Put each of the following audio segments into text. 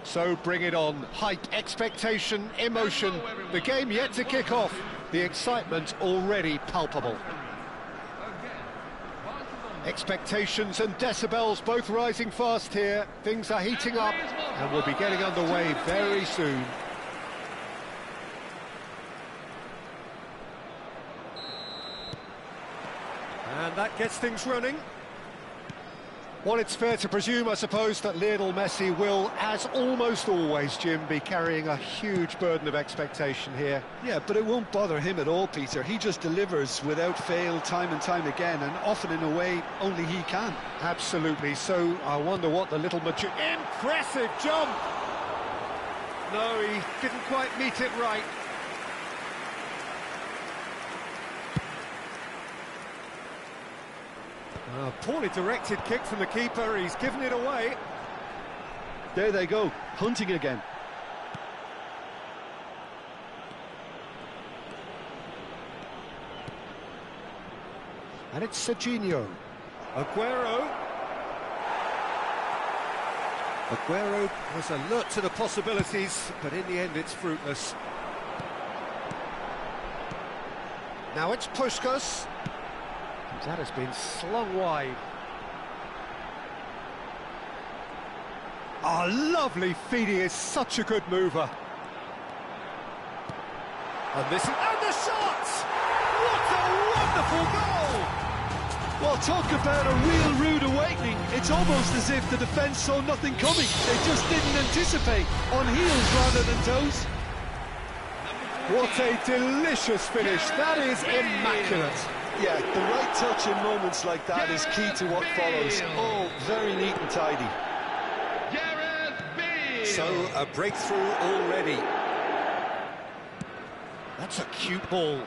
So bring it on. Hype, expectation, emotion. The game yet to kick off. The excitement already palpable. Expectations and decibels both rising fast here. Things are heating up and we'll be getting underway very soon. And that gets things running. Well, it's fair to presume, I suppose, that Lionel Messi will, as almost always, Jim, be carrying a huge burden of expectation here. Yeah, but it won't bother him at all, Peter. He just delivers without fail time and time again, and often in a way only he can. Absolutely. So I wonder what the little impressive jump! No, he didn't quite meet it right. Poorly directed kick from the keeper, he's given it away. There they go, hunting again. And it's Serginho. Aguero was alert to the possibilities, but in the end it's fruitless. Now it's Puskás. That has been slung wide. Oh, lovely feed, he is such a good mover. And the shot! What a wonderful goal! Well, talk about a real rude awakening. It's almost as if the defence saw nothing coming. They just didn't anticipate, on heels rather than toes. What a delicious finish, that is immaculate. Yeah, the right touch in moments like that is key to what follows. Oh, very neat and tidy. So, a breakthrough already. That's a cute ball.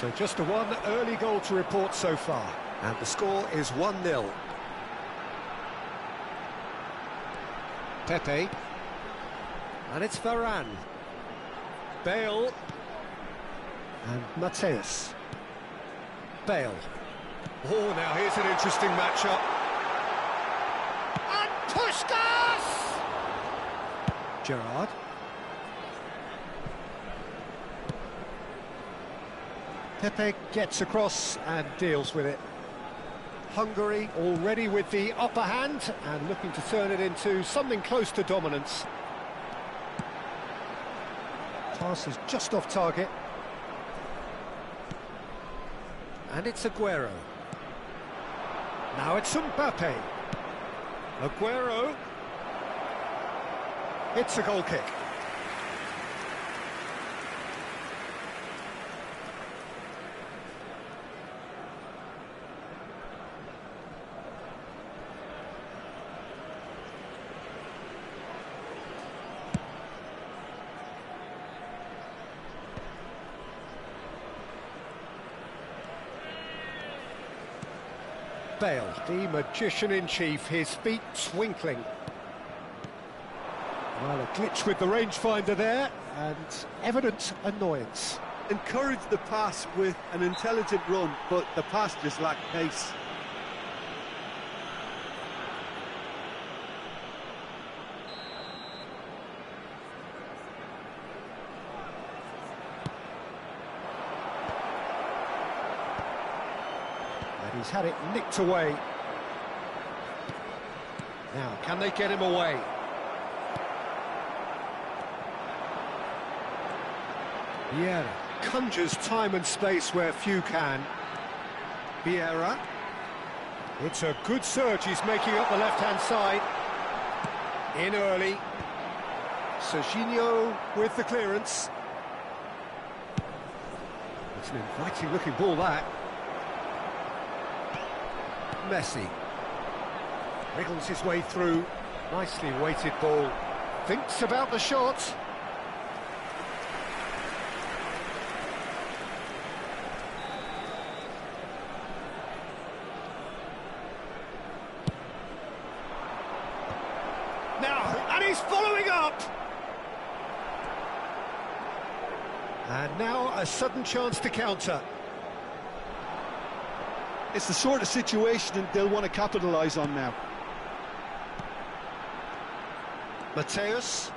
So just the one early goal to report so far. And the score is 1-0. Pepe. And it's Varane. Bale. And Mateus. Bale. Oh, now here's an interesting matchup. And Puskás! Gerrard. Pepe gets across and deals with it. Hungary already with the upper hand and looking to turn it into something close to dominance. Pass is just off target. And it's Aguero. Now it's Mbappe. Aguero. It's a goal kick. Bale, the magician-in-chief, his feet twinkling. Well, a glitch with the rangefinder there, and evident annoyance. Encouraged the pass with an intelligent run, but the pass just lacked pace. He's had it nicked away. Now, can they get him away? Vieira conjures time and space where few can. Vieira. It's a good surge, he's making up the left-hand side. In early. Serginho with the clearance. It's an inviting-looking ball, that. Messi wriggles his way through. Nicely weighted ball. Thinks about the shot. Now, and he's following up. And now a sudden chance to counter. It's the sort of situation they'll want to capitalise on now. Mateus.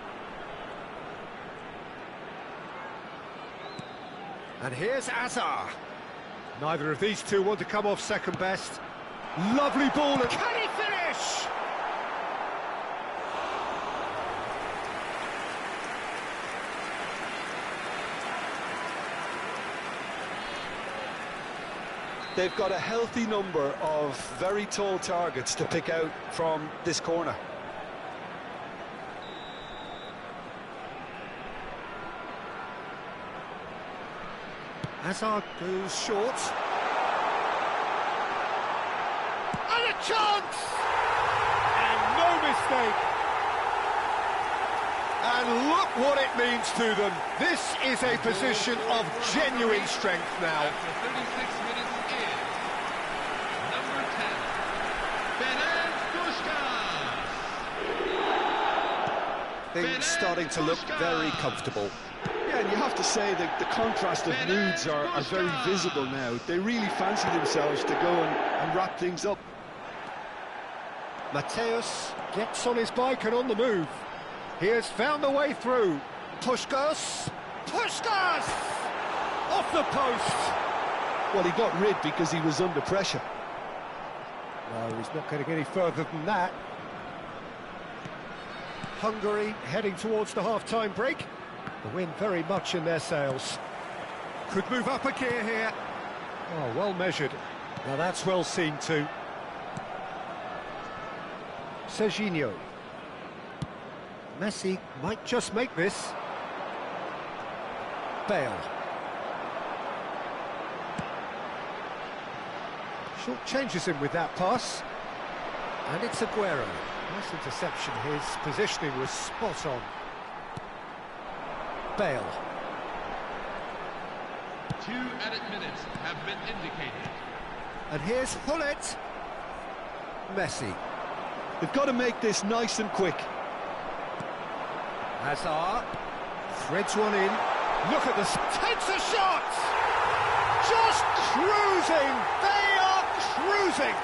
And here's Azar. Neither of these two want to come off second best. Lovely ball. Can he finish? They've got a healthy number of very tall targets to pick out from this corner. Hazard goes short. And a chance! And no mistake. And look what it means to them. This is a position of genuine strength now. After 36 minutes in, number 10, Things starting to look very comfortable. Yeah, and you have to say that the contrast of moods are very visible now. They really fancy themselves to go and wrap things up. Mateus gets on his bike and on the move. He has found the way through. Puskás! Puskás! Off the post! Well, he got rid because he was under pressure. No, he's not going to get any further than that. Hungary heading towards the half-time break. The wind very much in their sails. Could move up a gear here. Oh, well measured. Now that's well seen too. Serginho. Messi might just make this. Bale. Short changes him with that pass. And it's Aguero. Nice interception. His positioning was spot on. Bale. 2 added minutes have been indicated. And here's Hullet. Messi. They've got to make this nice and quick. Hazard threads one in. Look at this. Takes a shot! Just cruising! They are cruising!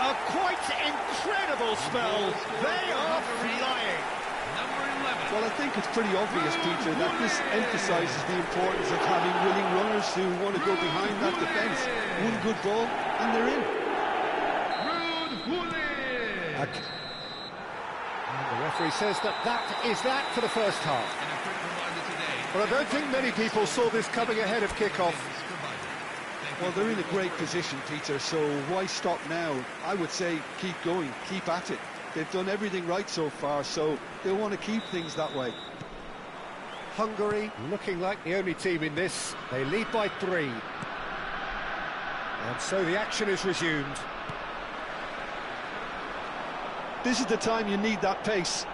A quite incredible spell. They are flying. Number 11. Well, I think it's pretty obvious, Peter, that this emphasises the importance of having willing runners who want to go behind that defence. One good ball, and they're in. And the referee says that is that for the first half. And a quick reminder today. But I don't think many people saw this coming ahead of kick-off. Well, they're in a great position, Peter, so why stop now? I would say keep going, keep at it. They've done everything right so far, so they'll want to keep things that way. Hungary looking like the only team in this. They lead by 3. And so the action is resumed. This is the time you need that pace.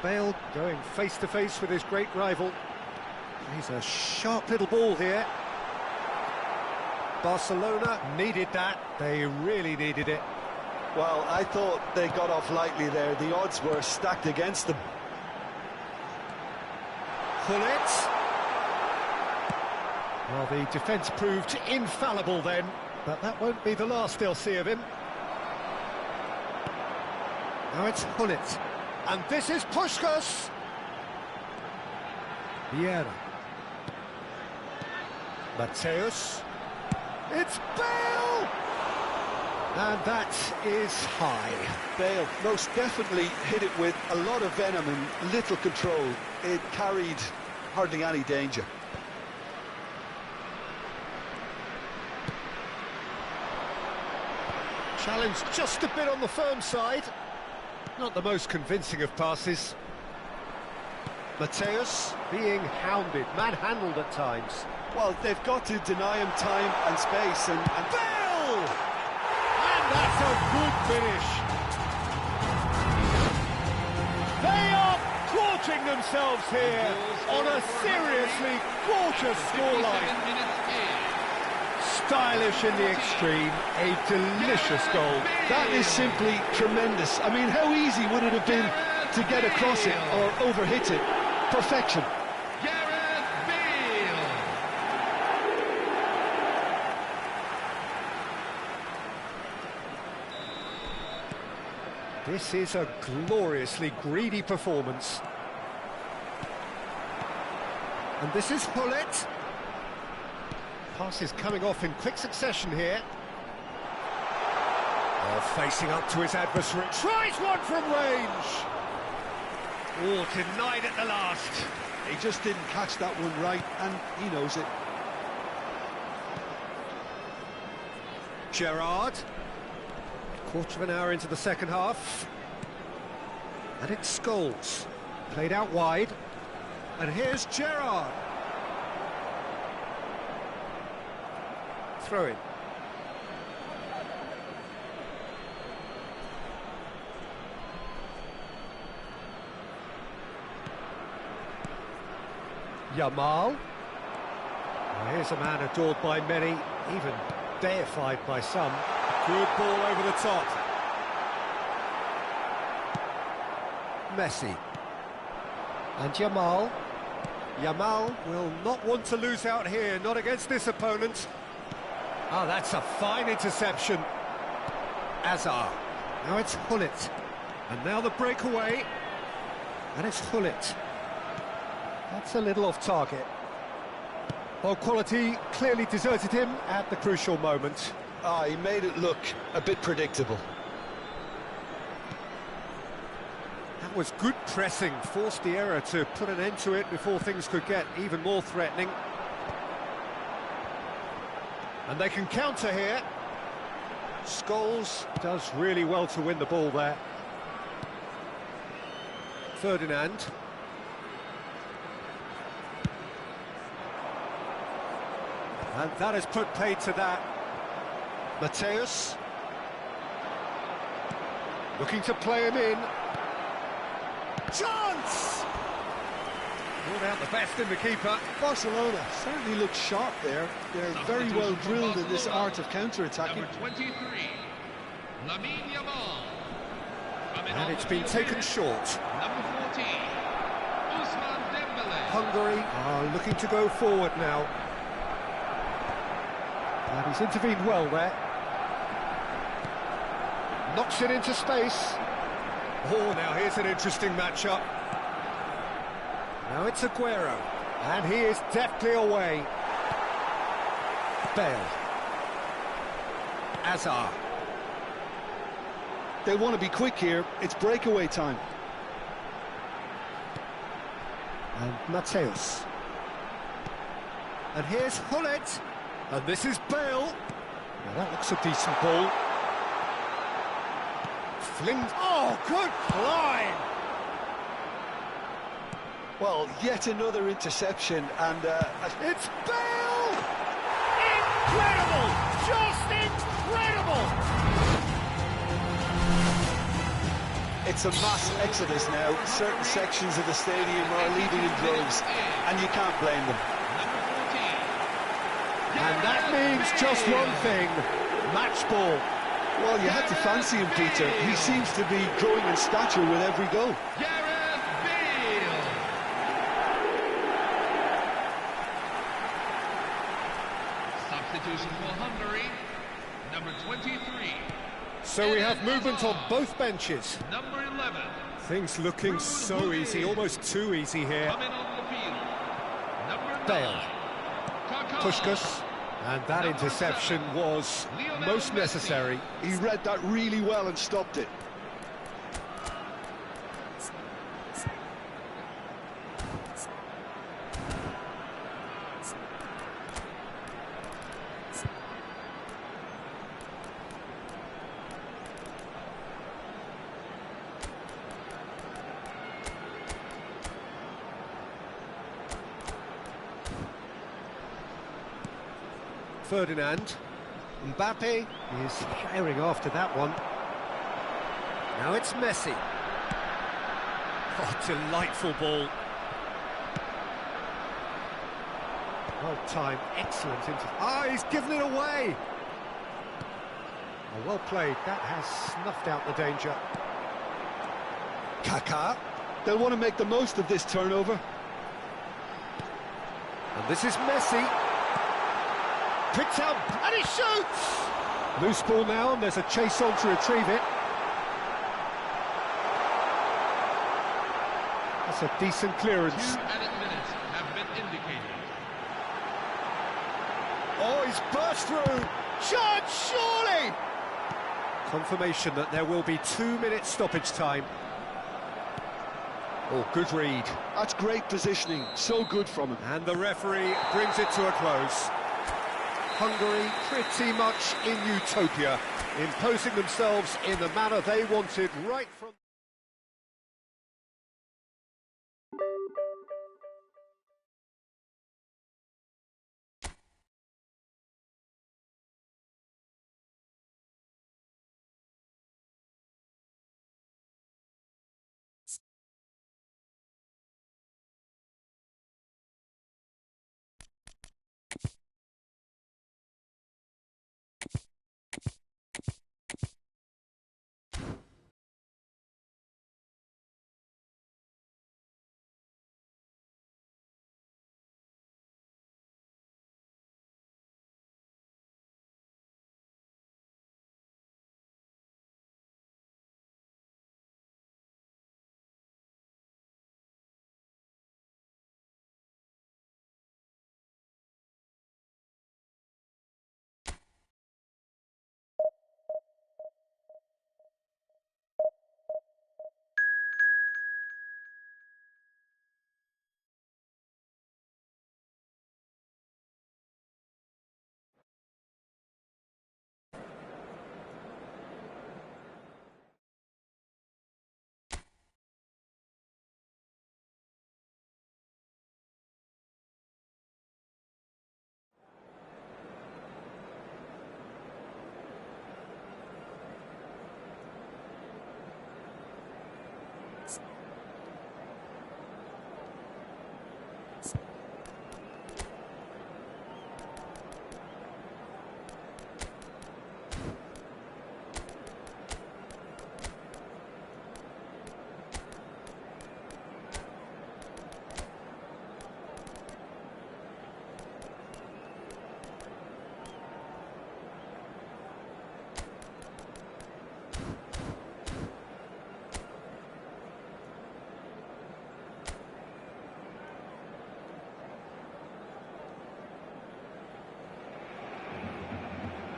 Bale going face-to-face with his great rival. He's a sharp little ball here. Barcelona needed that. They really needed it. Well, I thought they got off lightly there. The odds were stacked against them. Hullet. Well, the defence proved infallible then, but that won't be the last they'll see of him. Now it's Hullet. And this is Puskás. Vieira. Mateus. It's Bale! And that is high. Bale most definitely hit it with a lot of venom and little control. It carried hardly any danger. Challenged just a bit on the firm side. Not the most convincing of passes. Mateus being hounded, manhandled at times. Well, they've got to deny him time and space, and Bale! And that's a good finish. They are gorging themselves here on a seriously gorgeous scoreline. Stylish in the extreme, a delicious goal. that is simply tremendous. I mean, how easy would it have been to get across it or overhit it? Perfection. This is a gloriously greedy performance. And this is Hullet. Passes coming off in quick succession here. Oh, facing up to his adversary. Tries one from range. Oh, denied at the last. He just didn't catch that one right, and he knows it. Gerrard. Quarter of an hour into the second half. And it's Scholes. Played out wide. And here's Gerrard. Throw in. Yamal. Well, here's a man adored by many, even deified by some. Good ball over the top. Messi. And Yamal. Yamal will not want to lose out here, not against this opponent. Ah, that's a fine interception. Azar. Now it's Hullet. And now the breakaway. And it's Hullet. That's a little off target. Well, quality clearly deserted him at the crucial moment. Ah, he made it look a bit predictable. That was good pressing, forced the error to put an end to it before things could get even more threatening. And they can counter here. Scholes does really well to win the ball there. Ferdinand. And that has put paid to that. Mateus. Looking to play him in. Chance! Brought out the best in the keeper. Barcelona certainly look sharp there. They're very well drilled in this art of counter-attacking. Number 23, Lamine Yamal. And it's been taken short. Number 14, Ousmane Dembele. Hungary are looking to go forward now. And he's intervened well there. Knocks it into space. Oh, now here's an interesting matchup. Now it's Aguero. And he is deftly away. Bale. Azar. They want to be quick here. It's breakaway time. And Mateus. And here's Hullet. And this is Bale. Now that looks a decent ball. Flinged. Oh, good climb! Well, yet another interception, and It's Bale! Incredible! Just incredible! it's a mass exodus now. Certain sections of the stadium are leaving in droves, and you can't blame them. And that means just one thing, match ball. Well, you had to fancy him, Peter. He seems to be growing in stature with every goal. Substitution for Hungary, number 23. So we have movement on both benches. Number 11. Things looking so easy, almost too easy here. Coming on the field. Number 9. Bale. Kaká. Puskas. And that interception was most necessary. He read that really well and stopped it. Ferdinand. Mbappe is firing after that one. Now it's Messi. Oh, delightful ball. Well timed, excellent. He's given it away. Oh, well played. That has snuffed out the danger. Kaká. They'll want to make the most of this turnover. And this is Messi. Picked out, and he shoots! Loose ball now, and there's a chase on to retrieve it. That's a decent clearance. 2 added minutes have been indicated. Oh, he's burst through. Shot, surely! Confirmation that there will be 2 minutes stoppage time. Oh, good read. That's great positioning, so good from him. And the referee brings it to a close. Hungary pretty much in utopia, imposing themselves in the manner they wanted right from...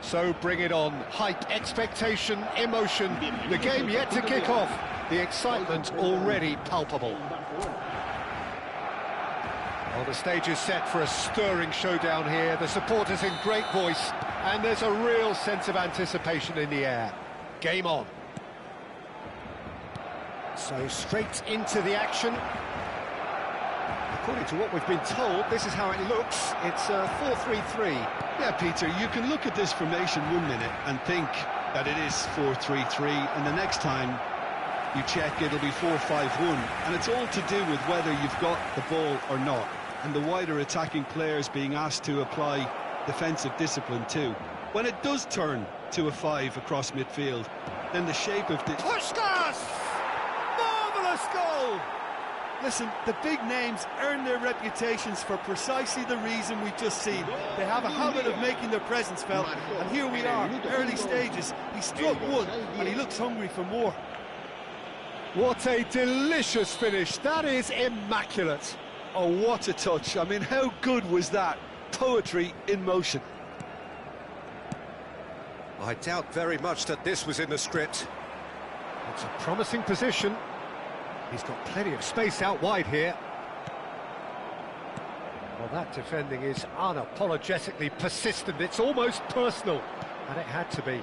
So bring it on. Hype, expectation, emotion. The game yet to kick off. The excitement already palpable. Well, the stage is set for a stirring showdown here. The supporters in great voice, and there's a real sense of anticipation in the air. Game on. So straight into the action. According to what we've been told, this is how it looks. It's a 4-3-3. Yeah, Peter, you can look at this formation 1 minute and think that it is 4-3-3, and the next time you check, it'll be 4-5-1. And it's all to do with whether you've got the ball or not, and the wider attacking players being asked to apply defensive discipline too. When it does turn to a 5 across midfield, then the shape of the... Pushkas! Marvellous goal! Listen, the big names earn their reputations for precisely the reason we've just seen. They have a habit of making their presence felt, and here we are, early stages. He struck one, and he looks hungry for more. What a delicious finish. That is immaculate. Oh, what a touch. I mean, how good was that? Poetry in motion. I doubt very much that this was in the script. It's a promising position. He's got plenty of space out wide here. Well, that defending is unapologetically persistent. It's almost personal, and it had to be.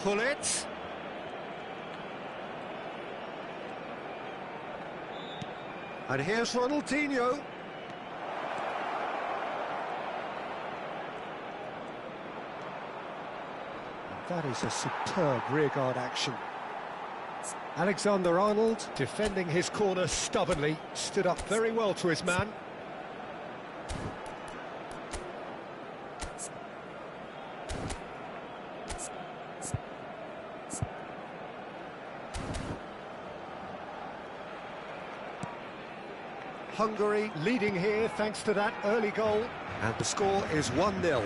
Hullet. And here's Ronaldinho. That is a superb rearguard action. Alexander-Arnold, defending his corner stubbornly, stood up very well to his man. Hungary leading here thanks to that early goal. And the score is 1-0.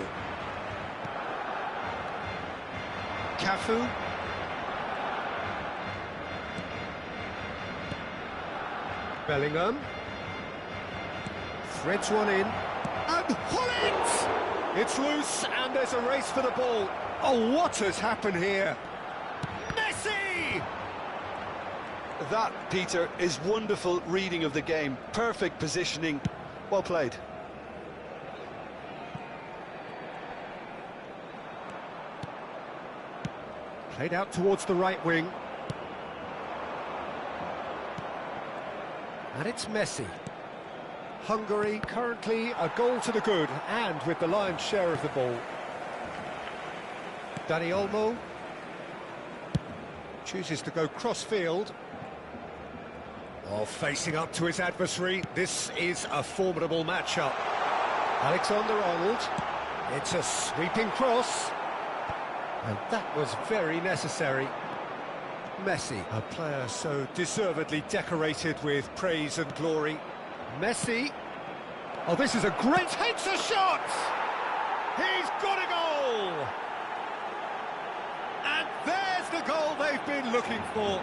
Cafu. Bellingham. Threads one in. And Hullet! It's loose, and there's a race for the ball. Oh, what has happened here? Messi! That, Peter, is wonderful reading of the game. Perfect positioning. Well played. Played out towards the right wing. And it's Messi. Hungary currently a goal to the good, and with the lion's share of the ball. Dani Olmo chooses to go cross-field. While facing up to his adversary, this is a formidable matchup. Alexander-Arnold, it's a sweeping cross. And that was very necessary. Messi, a player so deservedly decorated with praise and glory. Messi. Oh, this is a great header shot! He's got a goal! And there's the goal they've been looking for.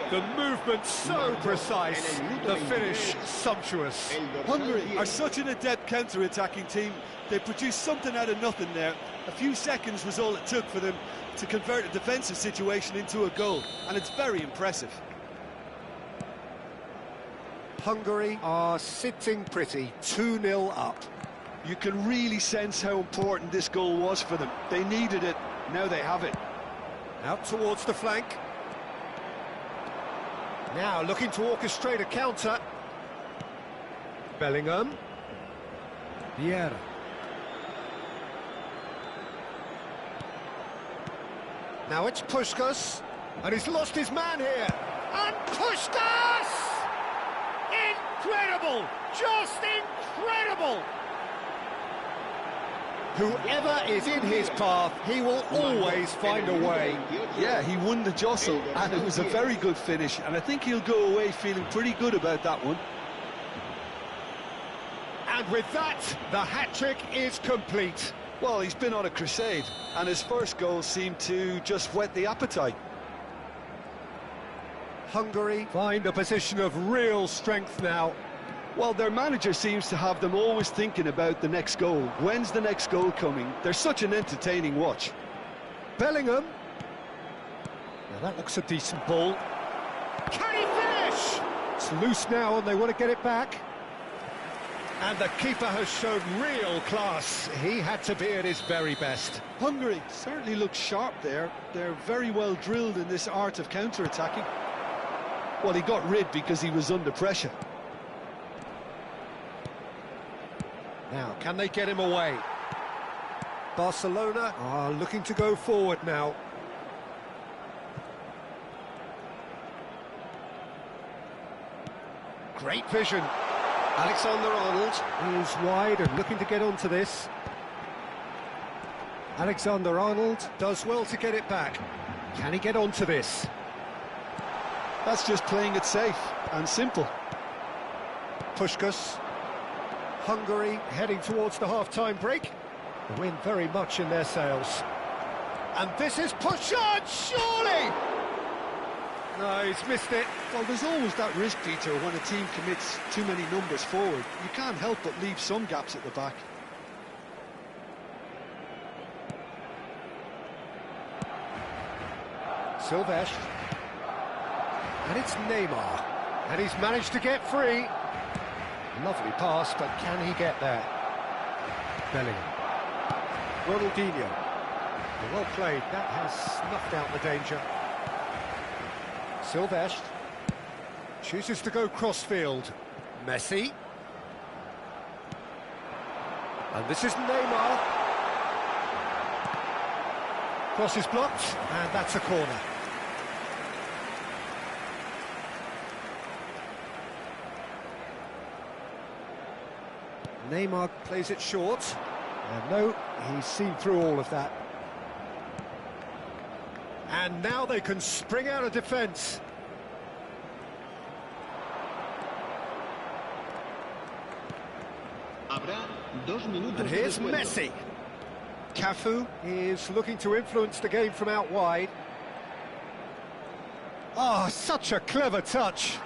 The movement so precise, the finish sumptuous. Hungary are such an adept counter-attacking team. They produced something out of nothing there. A few seconds was all it took for them to convert a defensive situation into a goal, and it's very impressive. Hungary are sitting pretty, 2-0 up. You can really sense how important this goal was for them. They needed it, now they have it. Out towards the flank. Now looking to orchestrate a counter. Bellingham. Vieira. Now it's Puskás, and he's lost his man here. And Puskás! Incredible! Just incredible! Whoever is in his path, he will always find a way. Yeah, he won the jostle, and it was a very good finish, and I think he'll go away feeling pretty good about that one. And with that, the hat-trick is complete. Well, he's been on a crusade, and his first goal seemed to just whet the appetite. Hungary find a position of real strength now. Well, their manager seems to have them always thinking about the next goal. When's the next goal coming? They're such an entertaining watch. Bellingham. Now that looks a decent ball. Can he finish? It's loose now and they want to get it back. And the keeper has shown real class. He had to be at his very best. Hungary certainly looks sharp there. They're very well drilled in this art of counter-attacking. Well, he got rid because he was under pressure. Now, can they get him away? Barcelona are looking to go forward now. Great vision. Alexander-Arnold is wide and looking to get onto this. Alexander-Arnold does well to get it back. Can he get onto this? That's just playing it safe and simple. Puskás. Hungary heading towards the half-time break. The wind very much in their sails. And this is Puskás, surely! No, he's missed it. Well, there's always that risk, Peter, when a team commits too many numbers forward. You can't help but leave some gaps at the back. Silvestre. And it's Neymar. And he's managed to get free. Lovely pass, but can he get there? Bellingham. Ronaldinho. Well played. That has snuffed out the danger. Silvestre. Chooses to go cross-field. Messi. And this is Neymar. Cross is blocked, and that's a corner. Neymar plays it short. And no, he's seen through all of that. And now they can spring out of defence. And here's Messi. Cafu is looking to influence the game from out wide. Oh, such a clever touch.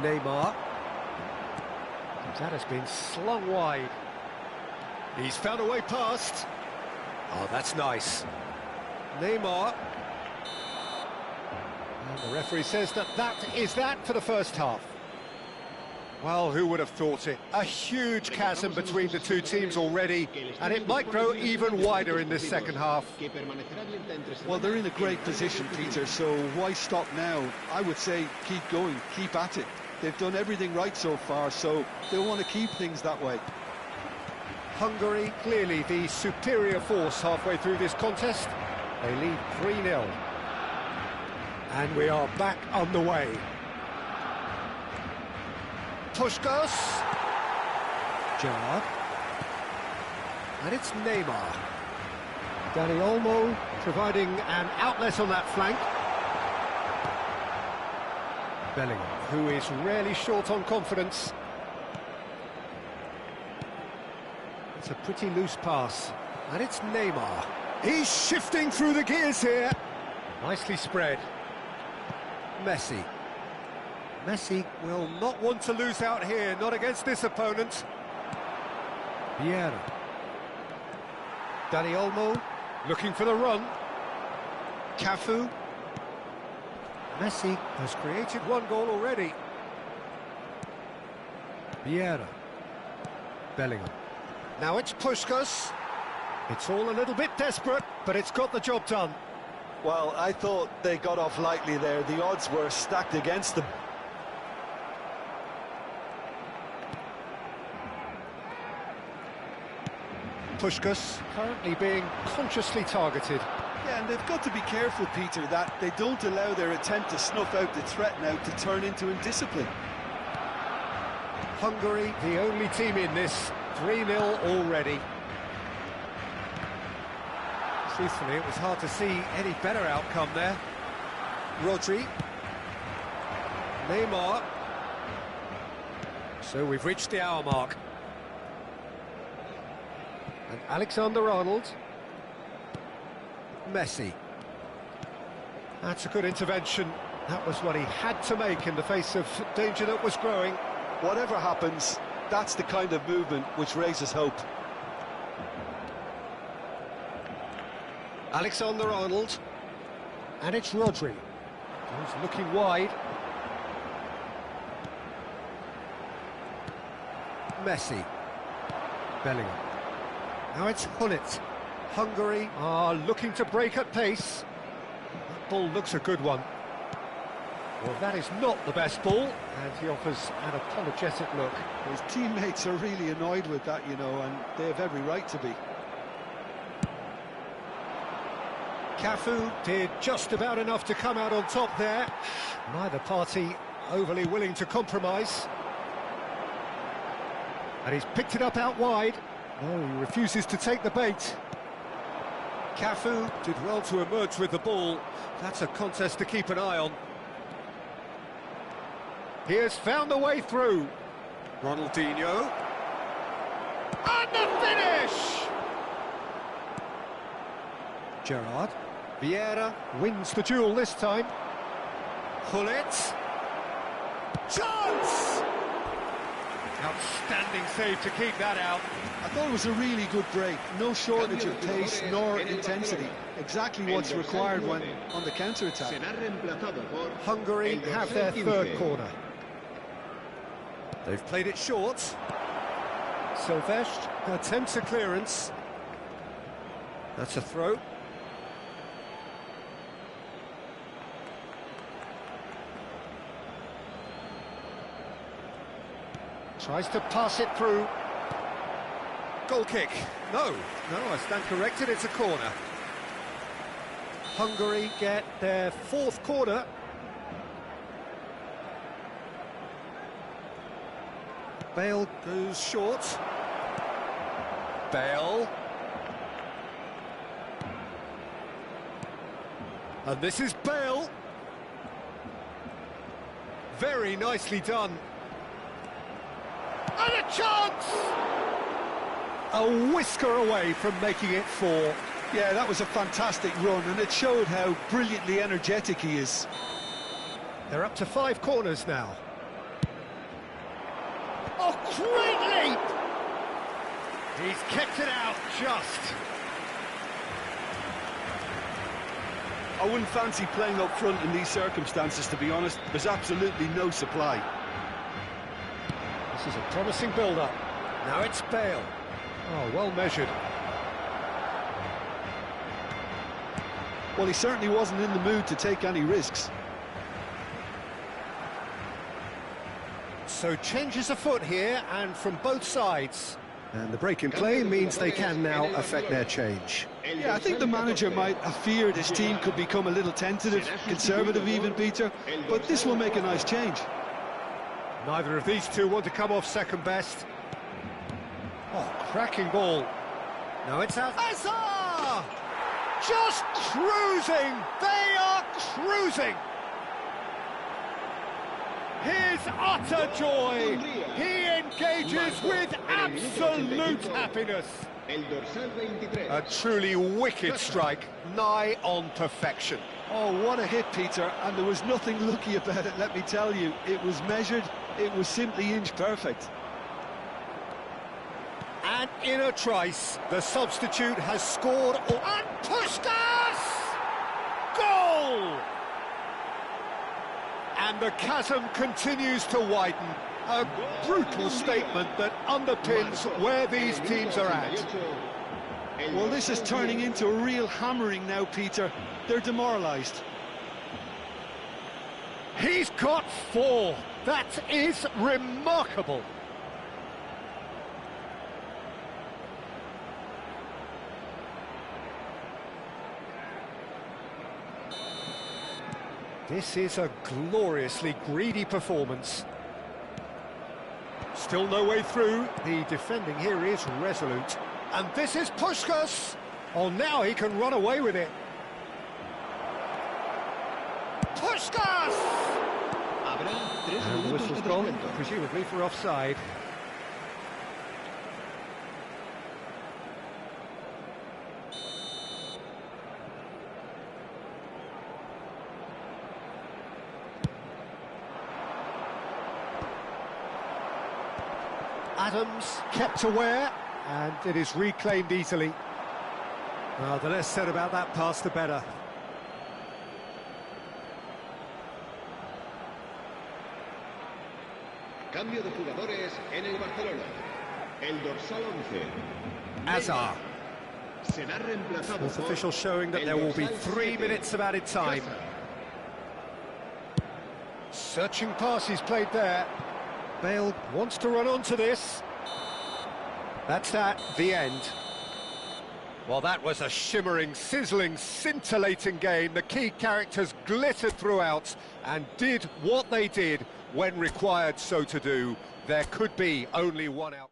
Neymar. That has been slung wide. He's found a way past. Oh, that's nice. Neymar. And the referee says that is that for the first half. Well, who would have thought it? A huge chasm between the two teams already, and it might grow even wider in this second half. Well, they're in a great position, Peter, so why stop now? I would say keep going, keep at it. They've done everything right so far, so they'll want to keep things that way. Hungary, clearly the superior force halfway through this contest. They lead 3-0. And we are back on the way. Puskas. Gerrard. And it's Neymar. Dani Olmo providing an outlet on that flank. Bellingham, who is rarely short on confidence. It's a pretty loose pass. And it's Neymar. He's shifting through the gears here. Nicely spread. Messi. Messi will not want to lose out here, not against this opponent. Vieira. Dani Olmo looking for the run. Cafu. Messi has created one goal already. Vieira. Bellingham. Now it's Puskas. It's all a little bit desperate, but it's got the job done. Well, I thought they got off lightly there. The odds were stacked against them. Puskas currently being consciously targeted. Yeah, and they've got to be careful, Peter, that they don't allow their attempt to snuff out the threat now to turn into indiscipline. Hungary, the only team in this, 3-0 already. Truthfully, it was hard to see any better outcome there. Rodri. Neymar. So we've reached the hour mark. And Alexander-Arnold. Messi. That's a good intervention. That was what he had to make in the face of danger that was growing. Whatever happens, that's the kind of movement which raises hope. Alexander-Arnold. And it's Rodri. He's looking wide. Messi. Bellingham. Now it's Hullet. Hungary are looking to break at pace. That ball looks a good one. Well, that is not the best ball, and he offers an apologetic look. His teammates are really annoyed with that, you know, and they have every right to be. Cafu did just about enough to come out on top there. Neither party overly willing to compromise. And he's picked it up out wide. No, he refuses to take the bait. Cafu did well to emerge with the ball. That's a contest to keep an eye on. He has found a way through. Ronaldinho. And the finish! Gerrard. Vieira wins the duel this time. Hullet. Chance! Outstanding save to keep that out. I thought it was a really good break. No shortage of pace nor intensity. Exactly what's required when on the counter-attack. Hungary have their third corner. They've played it short. Silvestre attempts a clearance. That's a throw. Tries to pass it through. Goal kick. No, I stand corrected, it's a corner. Hungary get their fourth corner. Bale goes short. Bale. And this is Bale. Very nicely done. And a chance! A whisker away from making it 4. Yeah, that was a fantastic run, and it showed how brilliantly energetic he is. They're up to 5 corners now. Great leap! He's kicked it out just. I wouldn't fancy playing up front in these circumstances, to be honest. There's absolutely no supply. This is a promising build-up. Now it's Bale. Oh, well measured. Well, he certainly wasn't in the mood to take any risks. So changes afoot here, and from both sides. And the break in play means they can now affect their change. Yeah, I think the manager might have feared his team could become a little tentative, conservative even, Peter, but this will make a nice change. Neither of these two want to come off second best. Oh, cracking ball. Now it's out. Hazard! Just cruising! They are cruising! His utter joy! He engages with absolute happiness. A truly wicked strike, nigh on perfection. Oh, what a hit, Peter, and there was nothing lucky about it, let me tell you. It was measured, it was simply inch perfect. And in a trice, the substitute has scored, and Puskas! Goal! And the chasm continues to widen. A brutal statement that underpins where these teams are at. Well, this is turning into a real hammering now, Peter. They're demoralised. He's got 4. That is remarkable. This is a gloriously greedy performance. Still no way through. The defending here is resolute. And this is Puskas. Oh, now he can run away with it. Puskas! And the whistle's gone, presumably for offside. Adams kept aware, and it is reclaimed easily. Well, the less said about that pass, the better. Cambio de jugadores en el Barcelona. El dorsal 11. Hazard. Será reemplazado Fourth official showing that there will be 3 minutes of added time. Searching pass he's played there. Bale wants to run onto this. That's that, the end. Well, that was a shimmering, sizzling, scintillating game. The key characters glittered throughout and did what they did when required so to do. There could be only one out.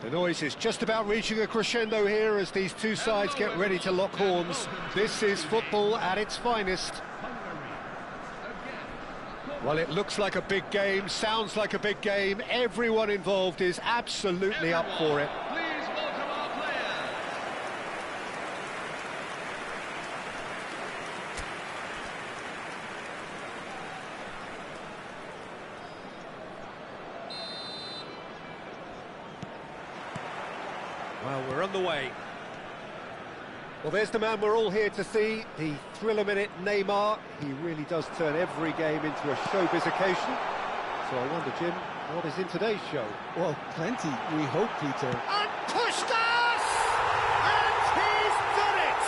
The noise is just about reaching a crescendo here as these two sides get ready to lock horns. This is football at its finest. Well, it looks like a big game, sounds like a big game. Everyone involved is absolutely up for it. Please welcome our players. They're on the way. Well, there's the man we're all here to see, the thriller-minute Neymar. He really does turn every game into a showbiz occasion. So I wonder, Jim, what is in today's show? Well, plenty, we hope, Peter. And pushed us! And he's done it!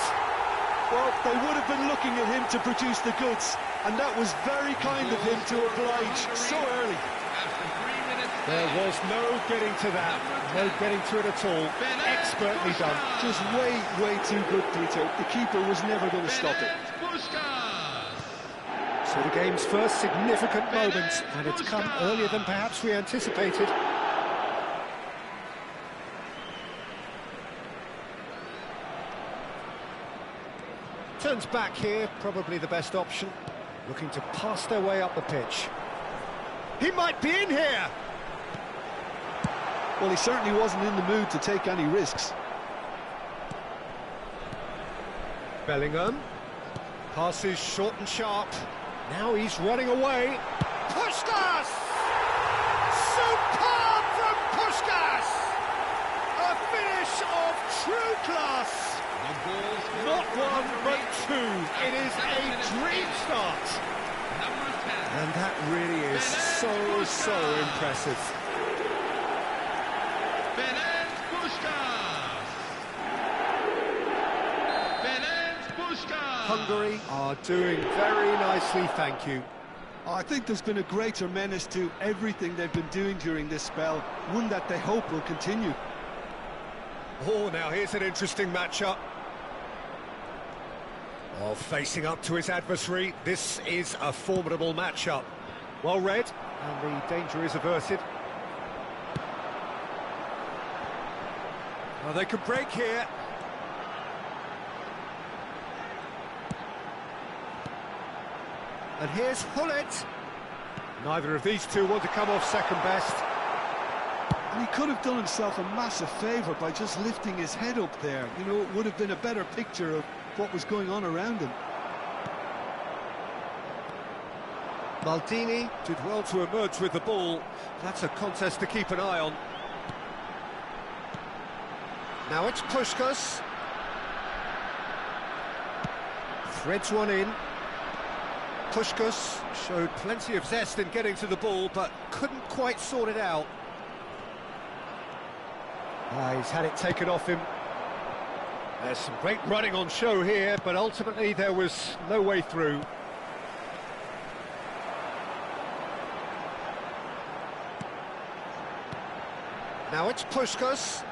Well, they would have been looking at him to produce the goods, and that was very kind of him to oblige so early. After 3 minutes. There was no getting to that, no getting to it at all. Expertly done. Just way, way too good, Peter. The keeper was never going to stop it. So the game's first significant moment, and it's come earlier than perhaps we anticipated. Turns back here, probably the best option. Looking to pass their way up the pitch. He might be in here! Well, he certainly wasn't in the mood to take any risks. Bellingham. Passes short and sharp. Now he's running away. Puskás! Superb from Puskás! A finish of true class. Not one, but two. It is a dream start. And that really is so impressive. Hungary are doing very nicely, thank you. I think there's been a greater menace to everything they've been doing during this spell, one that they hope will continue. Oh, now here's an interesting matchup. Oh, facing up to his adversary, this is a formidable matchup. Well read, and the danger is averted. Well, they could break here. And here's Hullet. Neither of these two want to come off second best. And he could have done himself a massive favour by just lifting his head up there. You know, it would have been a better picture of what was going on around him. Maldini did well to emerge with the ball. That's a contest to keep an eye on. Now it's Puskás. Threads one in. Puskás showed plenty of zest in getting to the ball, but couldn't quite sort it out. He's had it taken off him. There's some great running on show here, but ultimately there was no way through. Now it's Puskás.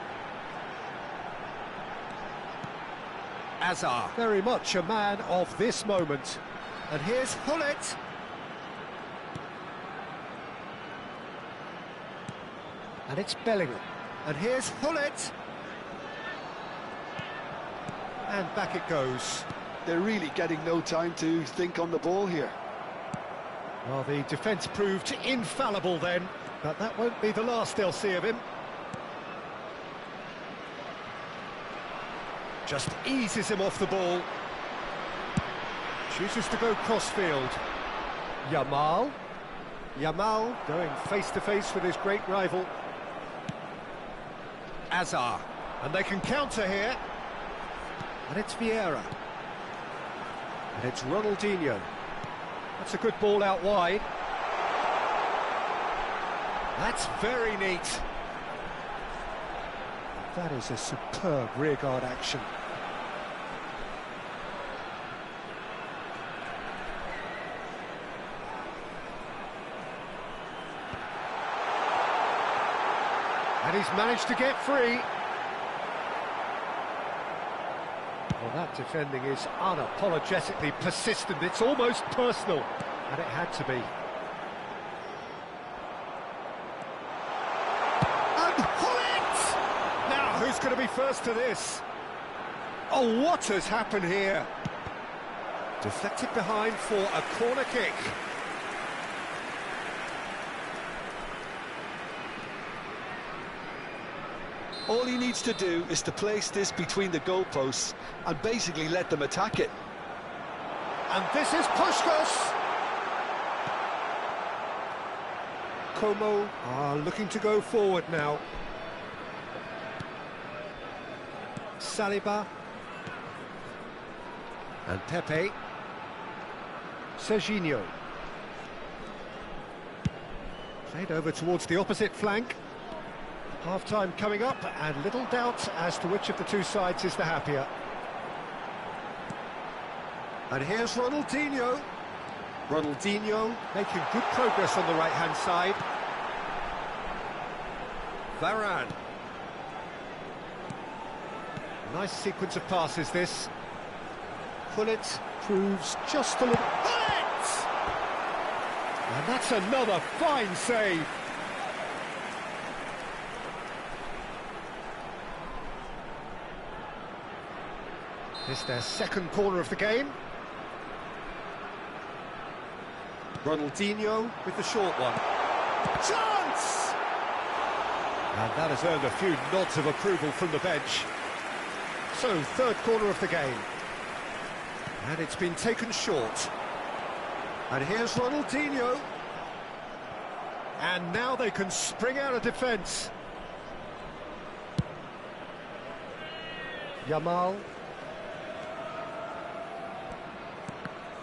Hazard, very much a man of this moment. And here's Hullet. And it's Bellingham. And here's Hullet. And back it goes. They're really getting no time to think on the ball here. Well, the defence proved infallible then, but that won't be the last they'll see of him. Just eases him off the ball. Chooses to go cross-field. Yamal. Yamal going face-to-face with his great rival. Hazard. And they can counter here. And it's Vieira. And it's Ronaldinho. That's a good ball out wide. That's very neat. That is a superb rearguard action. And he's managed to get free. Well, that defending is unapologetically persistent. It's almost personal, and it had to be. And Hullet! Now, who's going to be first to this? Oh, what has happened here? Deflected behind for a corner kick. All he needs to do is to place this between the goalposts and basically let them attack it. And this is Puskás. Como are looking to go forward now. Saliba. And Pepe. Serginho. Played over towards the opposite flank. Half-time coming up, and little doubt as to which of the two sides is the happier. And here's Ronaldinho. Ronaldinho making good progress on the right-hand side. Varane. Nice sequence of passes, this. Pullet proves just a little... Pullet! And that's another fine save. This their second corner of the game. Ronaldinho with the short one. Chance! And that has earned a few nods of approval from the bench. So, third corner of the game. And it's been taken short. And here's Ronaldinho. And now they can spring out of defence. Yamal.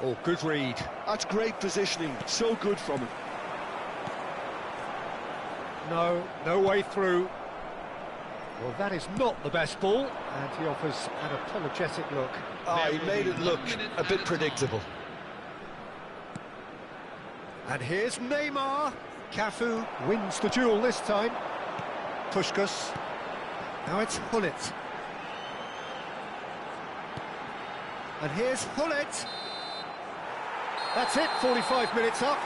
Oh, good read. That's great positioning, so good from him. No way through. Well, that is not the best ball, and he offers an apologetic look. Oh, he made it look a bit predictable. And here's Neymar. Cafu wins the duel this time. Puskás. Now it's Hullet. And here's Hullet. That's it, 45 minutes up.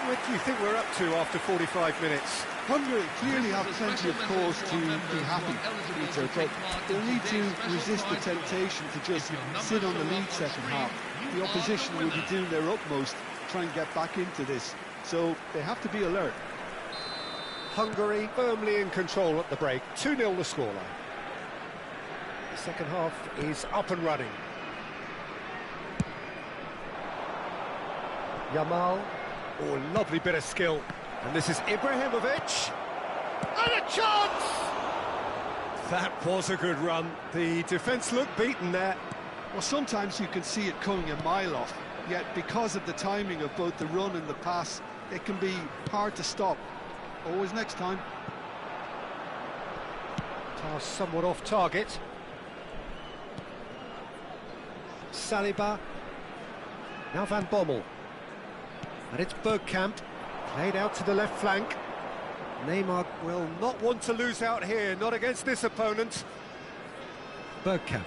What do you think we're up to after 45 minutes? Hungary clearly have plenty of cause to be happy, Peter, but they'll need to resist the temptation to just sit on the lead second half. The opposition will be doing their utmost to try and get back into this, so they have to be alert. Hungary firmly in control at the break, 2-0 the scoreline. The second half is up and running. Yamal. Oh, lovely bit of skill. And this is Ibrahimovic. And a chance! That was a good run. The defence looked beaten there. Well, sometimes you can see it coming a mile off, yet because of the timing of both the run and the pass, it can be hard to stop. Always next time. Pass somewhat off target. Saliba. Now Van Bommel. And it's Bergkamp, played out to the left flank. Neymar will not want to lose out here, not against this opponent. Bergkamp.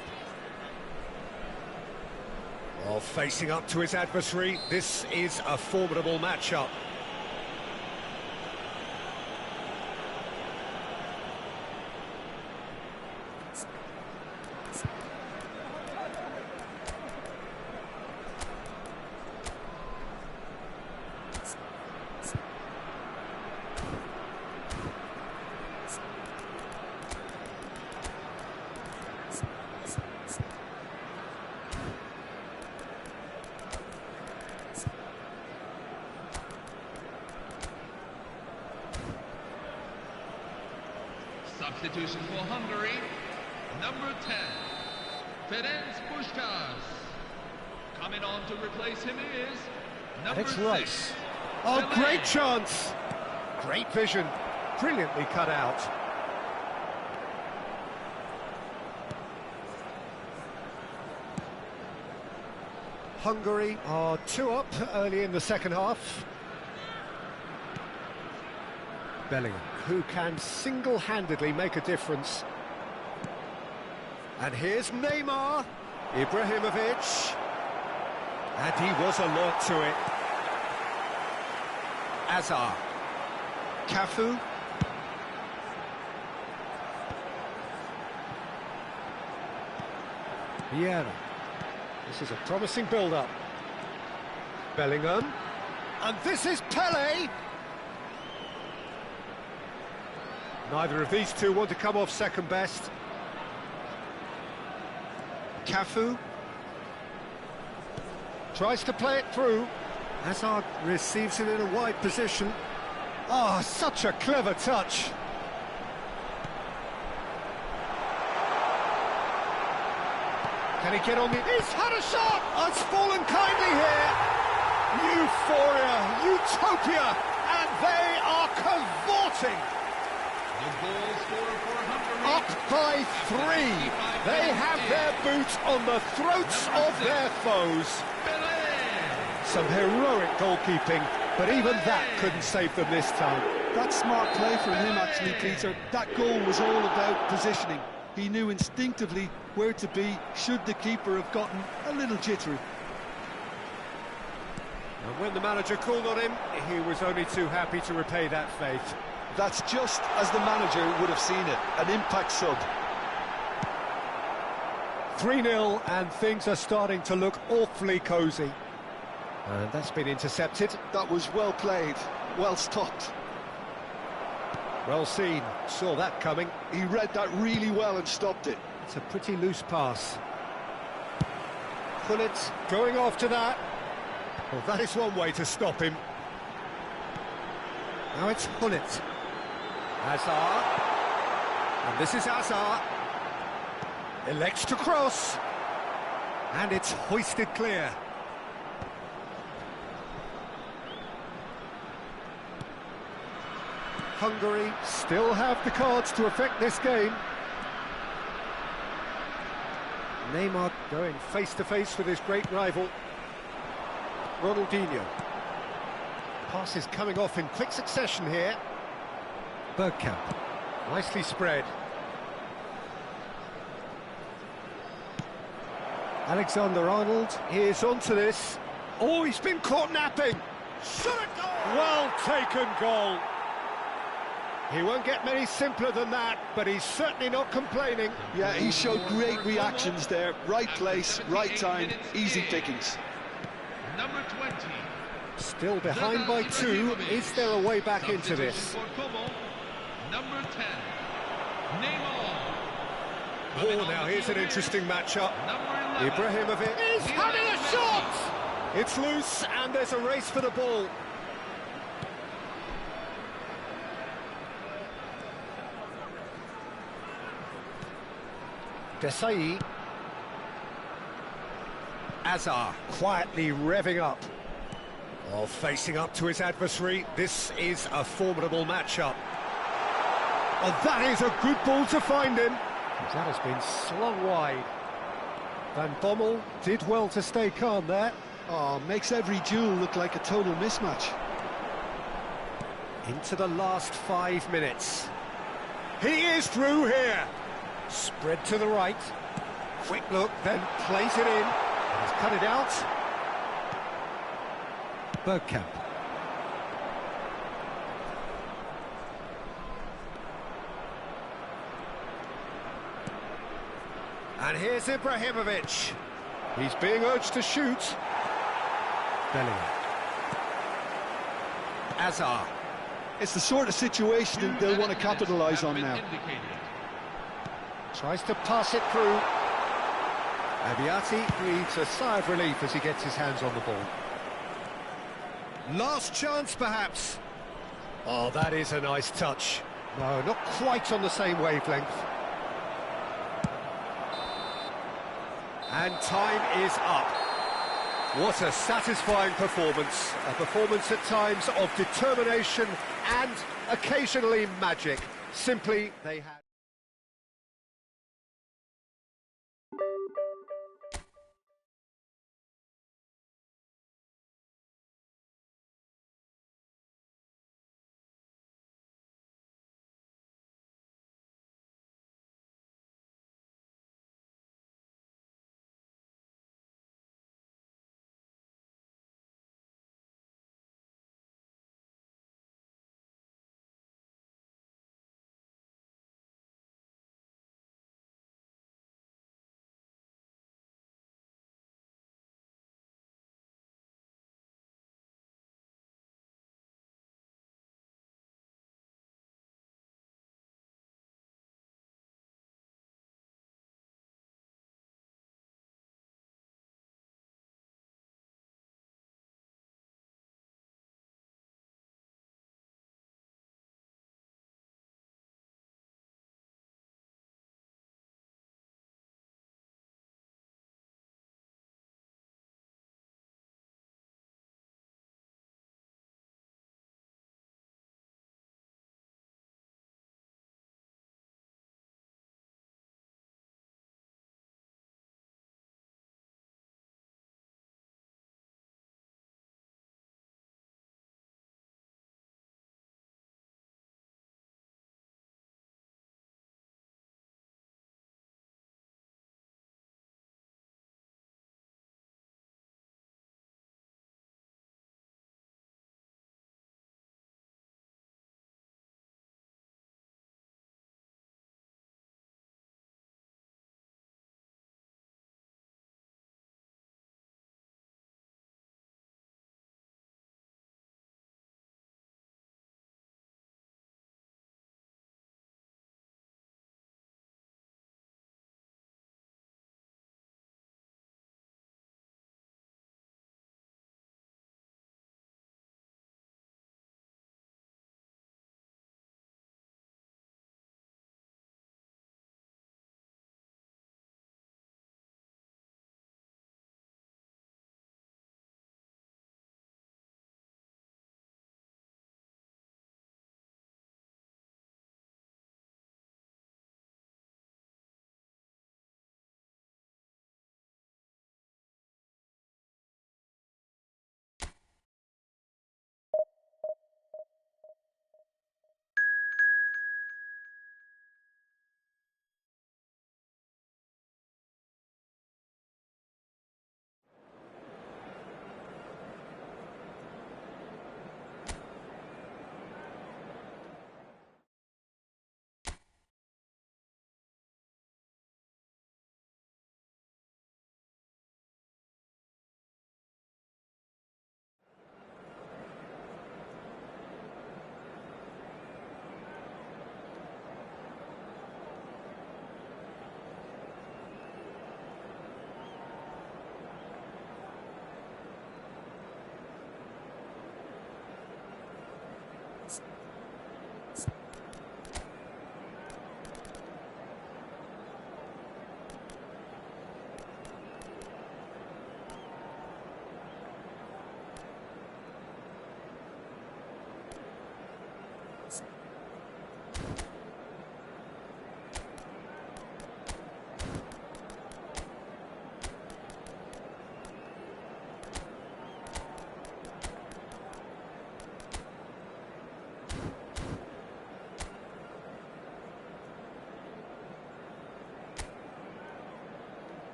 Well, facing up to his adversary, this is a formidable matchup. Substitution for Hungary, number 10, Ferenc Puskás. Coming on to replace him is number 6. Rice. Oh, Pelé. great chance! Great vision, brilliantly cut out. Hungary are 2 up early in the second half. Bellingham, who can single-handedly make a difference. And here's Neymar, Ibrahimovic, and he was alert to it. Azar, Cafu, Vieira. This is a promising build-up. Bellingham, and this is Pelé. Neither of these two want to come off second best. Cafu tries to play it through. Hazard receives it in a wide position. Oh, such a clever touch. Can he get on the... He's had a shot! Oh, it's fallen kindly here. Euphoria, utopia, and they are cavorting. The goal scorer for Hungary. Up by 3. They have their boot on the throats of their foes. Some heroic goalkeeping, but even that couldn't save them this time. That's smart play from him, actually, Peter. That goal was all about positioning. He knew instinctively where to be should the keeper have gotten a little jittery. And when the manager called on him, he was only too happy to repay that faith. That's just as the manager would have seen it, an impact sub. 3-0, and things are starting to look awfully cosy. And that's been intercepted. That was well played, well stopped. Well seen, saw that coming. He read that really well and stopped it. It's a pretty loose pass. Gullit going after that. Well, that is one way to stop him. Now it's Gullit. Hazard. And this is Hazard. Elects to cross. And it's hoisted clear. Hungary still have the cards to affect this game. Neymar going face-to-face with his great rival, Ronaldinho. Passes coming off in quick succession here. Bergkamp, nicely spread. Alexander-Arnold is onto this. Oh, he's been caught napping. Shot! Well taken goal. He won't get many simpler than that, but he's certainly not complaining. Yeah, he showed great reactions there. Right place, right time, easy pickings. Number 20. Still behind by 2. Is there a way back into this? Number 10. Neymar. Oh, now here's an interesting matchup. Ibrahimovic is having a shot! It's loose, and there's a race for the ball. Desai. Hazard quietly revving up. Oh, facing up to his adversary. This is a formidable matchup. Oh, that is a good ball to find him. That has been slung wide. Van Bommel did well to stay calm there. Oh, makes every duel look like a total mismatch. Into the last 5 minutes. He is through here. Spread to the right. Quick look, then plays it in. He's cut it out. Bergkamp. And here's Ibrahimovic. He's being urged to shoot. Bellingham. Hazard. It's the sort of situation they'll want to capitalise on now. Tries to pass it through. Abiati breathes a sigh of relief as he gets his hands on the ball. Last chance, perhaps. Oh, that is a nice touch. No, not quite on the same wavelength. And time is up. What a satisfying performance. A performance at times of determination and occasionally magic. Simply, they had...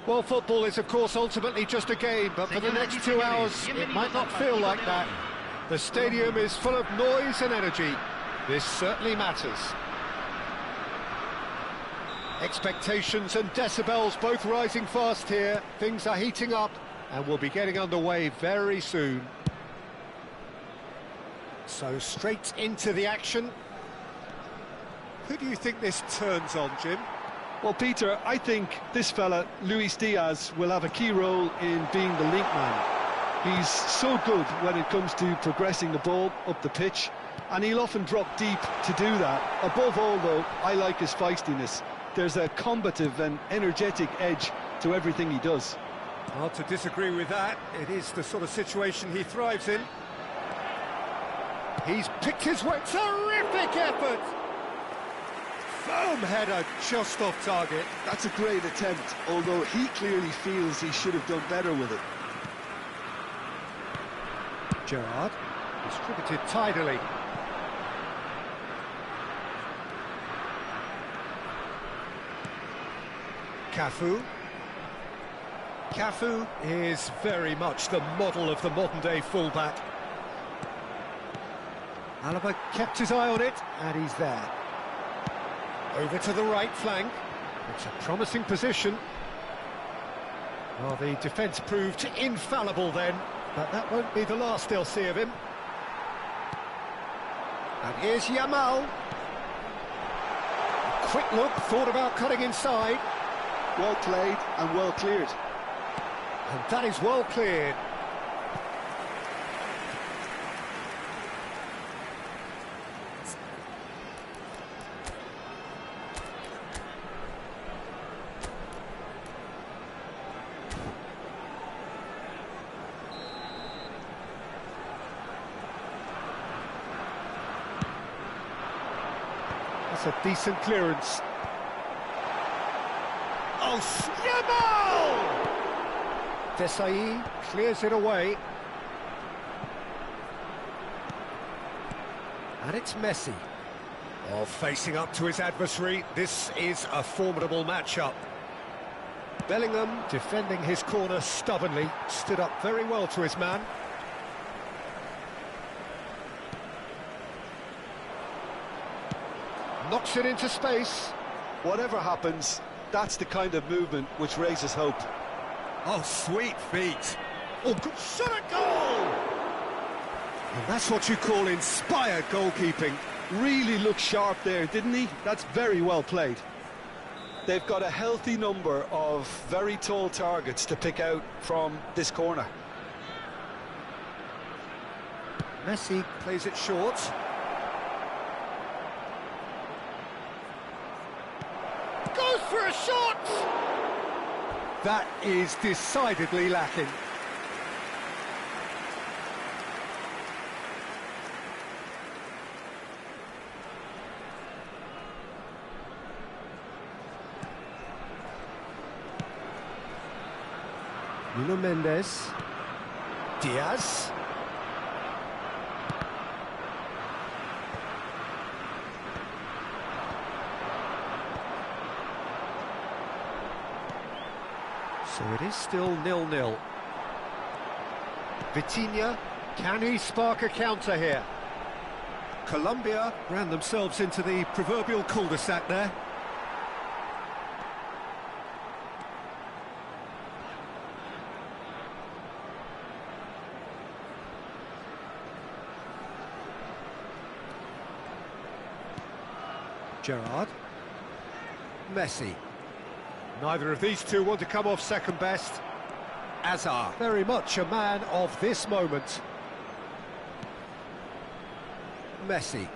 Well, football is, of course, ultimately just a game, but for the next 2 hours, it might not feel like that. The stadium is full of noise and energy. This certainly matters. Expectations and decibels both rising fast here. Things are heating up, and we'll be getting underway very soon. So, straight into the action. Who do you think this turns on, Jim? Well, Peter, I think this fella, Luis Diaz, will have a key role in being the link man. He's so good when it comes to progressing the ball up the pitch, and he'll often drop deep to do that. Above all, though, I like his feistiness. There's a combative and energetic edge to everything he does. Hard to disagree with that. It is the sort of situation he thrives in. He's picked his way. Terrific effort! Firm header just off target. That's a great attempt, although he clearly feels he should have done better with it. Gerrard, distributed tidily. Cafu. Cafu is very much the model of the modern-day fullback. Alaba kept his eye on it, and he's there. Over to the right flank. It's a promising position. Well, the defence proved infallible then, but that won't be the last they'll see of him. And here's Yamal. A quick look, thought about cutting inside. Well played and well cleared. And that is well cleared. That's a decent clearance. Oh, Yamal! Desai clears it away. And it's Messi. Oh, facing up to his adversary. This is a formidable matchup. Bellingham defending his corner stubbornly. Stood up very well to his man. Knocks it into space. Whatever happens, that's the kind of movement which raises hope. Oh, sweet feet. Oh, good shot at goal! And that's what you call inspired goalkeeping. Really looked sharp there, didn't he? That's very well played. They've got a healthy number of very tall targets to pick out from this corner. Messi plays it short. Goes for a shot! That is decidedly lacking. Nuno Mendes. Diaz. So it is still 0-0. Vitinha, can he spark a counter here? Colombia ran themselves into the proverbial cul-de-sac there. Gerrard. Messi. Neither of these two want to come off second best. Azar, very much a man of this moment. Messi.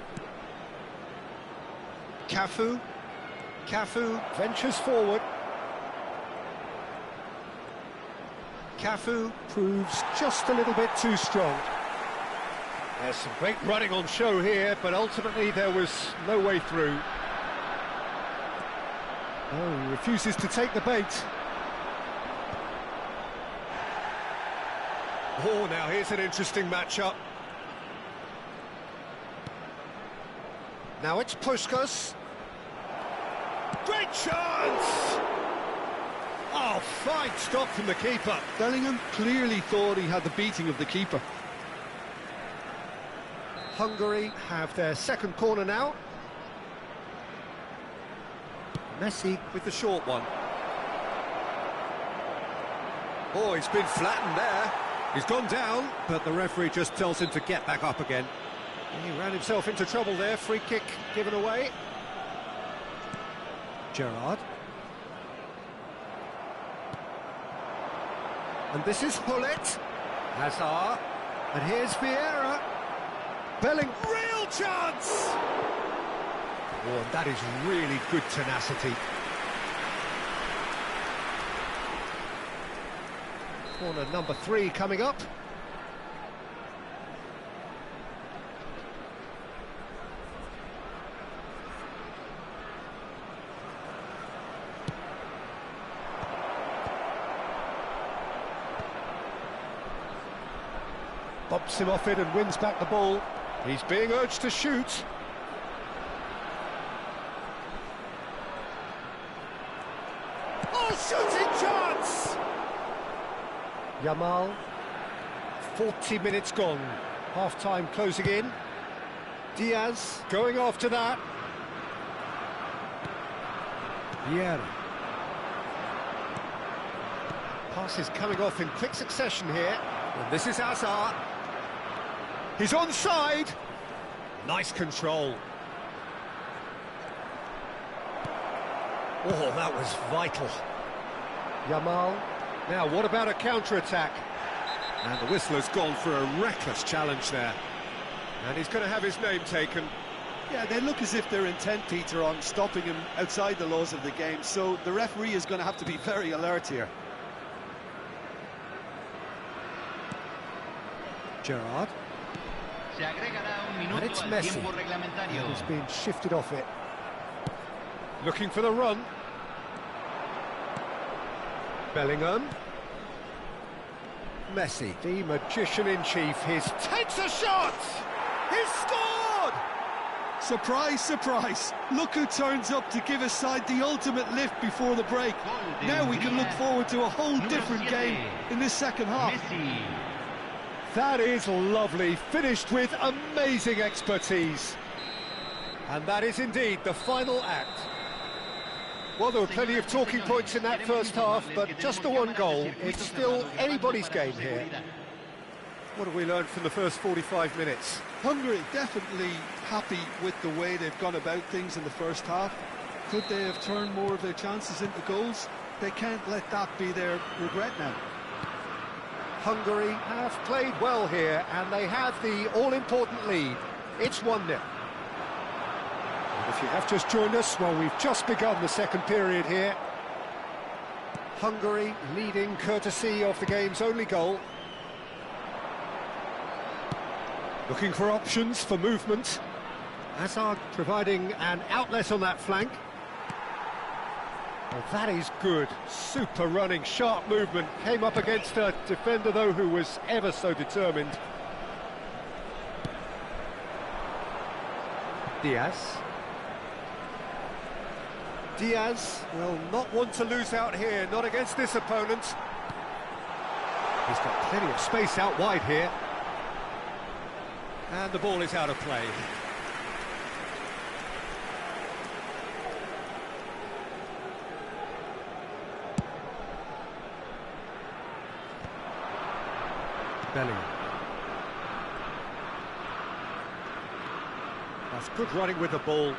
Cafu. Cafu ventures forward. Cafu proves just a little bit too strong. There's some great running on show here, but ultimately there was no way through. Oh, he refuses to take the bait. Oh, now here's an interesting matchup. Now it's Puskas. Great chance! Oh, Oh, fine stop from the keeper. Bellingham clearly thought he had the beating of the keeper. Hungary have their second corner now. Messi with the short one. Oh, he's been flattened there. He's gone down, but the referee just tells him to get back up again. He ran himself into trouble there. Free kick given away. Gerrard. And this is Hullet. Hazard. And here's Vieira. Belling, real chance! Oh, and that is really good tenacity. Corner number 3 coming up. Bumps him off it and wins back the ball. He's being urged to shoot. Oh, shooting chance! Yamal. 40 minutes gone. Half-time closing in. Diaz going after that. Vieira. Passes coming off in quick succession here. And this is Hazard. He's onside. Nice control. Oh, that was vital. Yamal. Now, what about a counter-attack? And the whistler's gone for a reckless challenge there. And he's going to have his name taken. Yeah, they look as if they're intent, Peter, on stopping him outside the laws of the game, so the referee is going to have to be very alert here. Gerrard. And it's Messi. He's been shifted off it. Looking for the run. Bellingham. Messi, the magician-in-chief, takes a shot! He's scored! Surprise, surprise. Look who turns up to give his side the ultimate lift before the break. Now we can look forward to a whole different game in this second half. That is lovely, finished with amazing expertise. And that is indeed the final act. Well, there were plenty of talking points in that first half, but just the one goal. It's still anybody's game here. What have we learned from the first 45 minutes? Hungary definitely happy with the way they've gone about things in the first half. Could they have turned more of their chances into goals? They can't let that be their regret now. Hungary have played well here, and they have the all-important lead. It's 1-0. If you have just joined us, well, we've just begun the second period here. Hungary leading courtesy of the game's only goal. Looking for options for movement. Hazard providing an outlet on that flank. Well, that is good. Super running, sharp movement. Came up against a defender, though, who was ever so determined. Diaz. Diaz will not want to lose out here, not against this opponent. He's got plenty of space out wide here. And the ball is out of play. Bellingham. That's good running with the ball.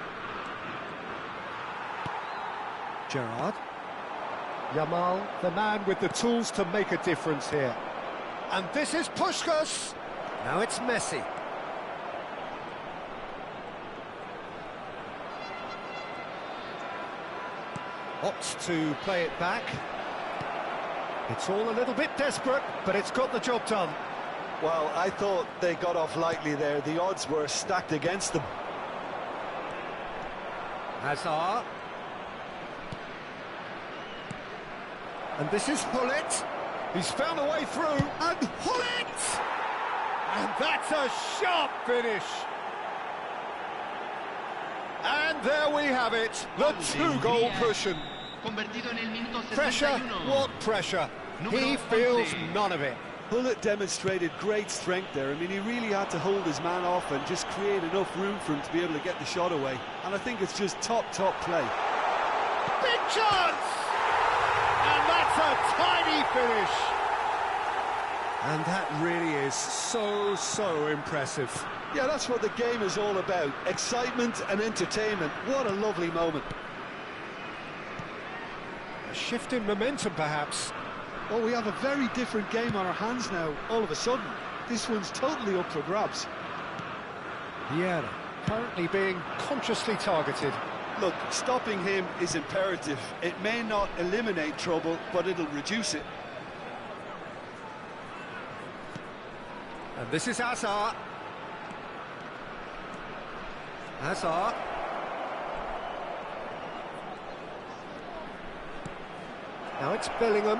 Gerrard. Yamal, the man with the tools to make a difference here. And this is Puskas. Now it's Messi. Opts to play it back. It's all a little bit desperate, but it's got the job done. Well, I thought they got off lightly there. The odds were stacked against them. Hazard. And this is Hullet. He's found a way through, and Hullet! And that's a sharp finish. And there we have it, the 2-goal cushion. convertido en el minuto 61. Pressure? What pressure? He feels none of it. Hullet demonstrated great strength there. I mean, he really had to hold his man off and just create enough room for him to be able to get the shot away. And I think it's just top play. Big chance! And that's a tiny finish. And that really is so impressive. Yeah, that's what the game is all about. Excitement and entertainment. What a lovely moment. A shift in momentum, perhaps. Well, we have a very different game on our hands now, all of a sudden. This one's totally up for grabs. Vieira, currently being consciously targeted. Look, stopping him is imperative. It may not eliminate trouble, but it'll reduce it. And this is Hazard. Hazard. Now it's Bellingham.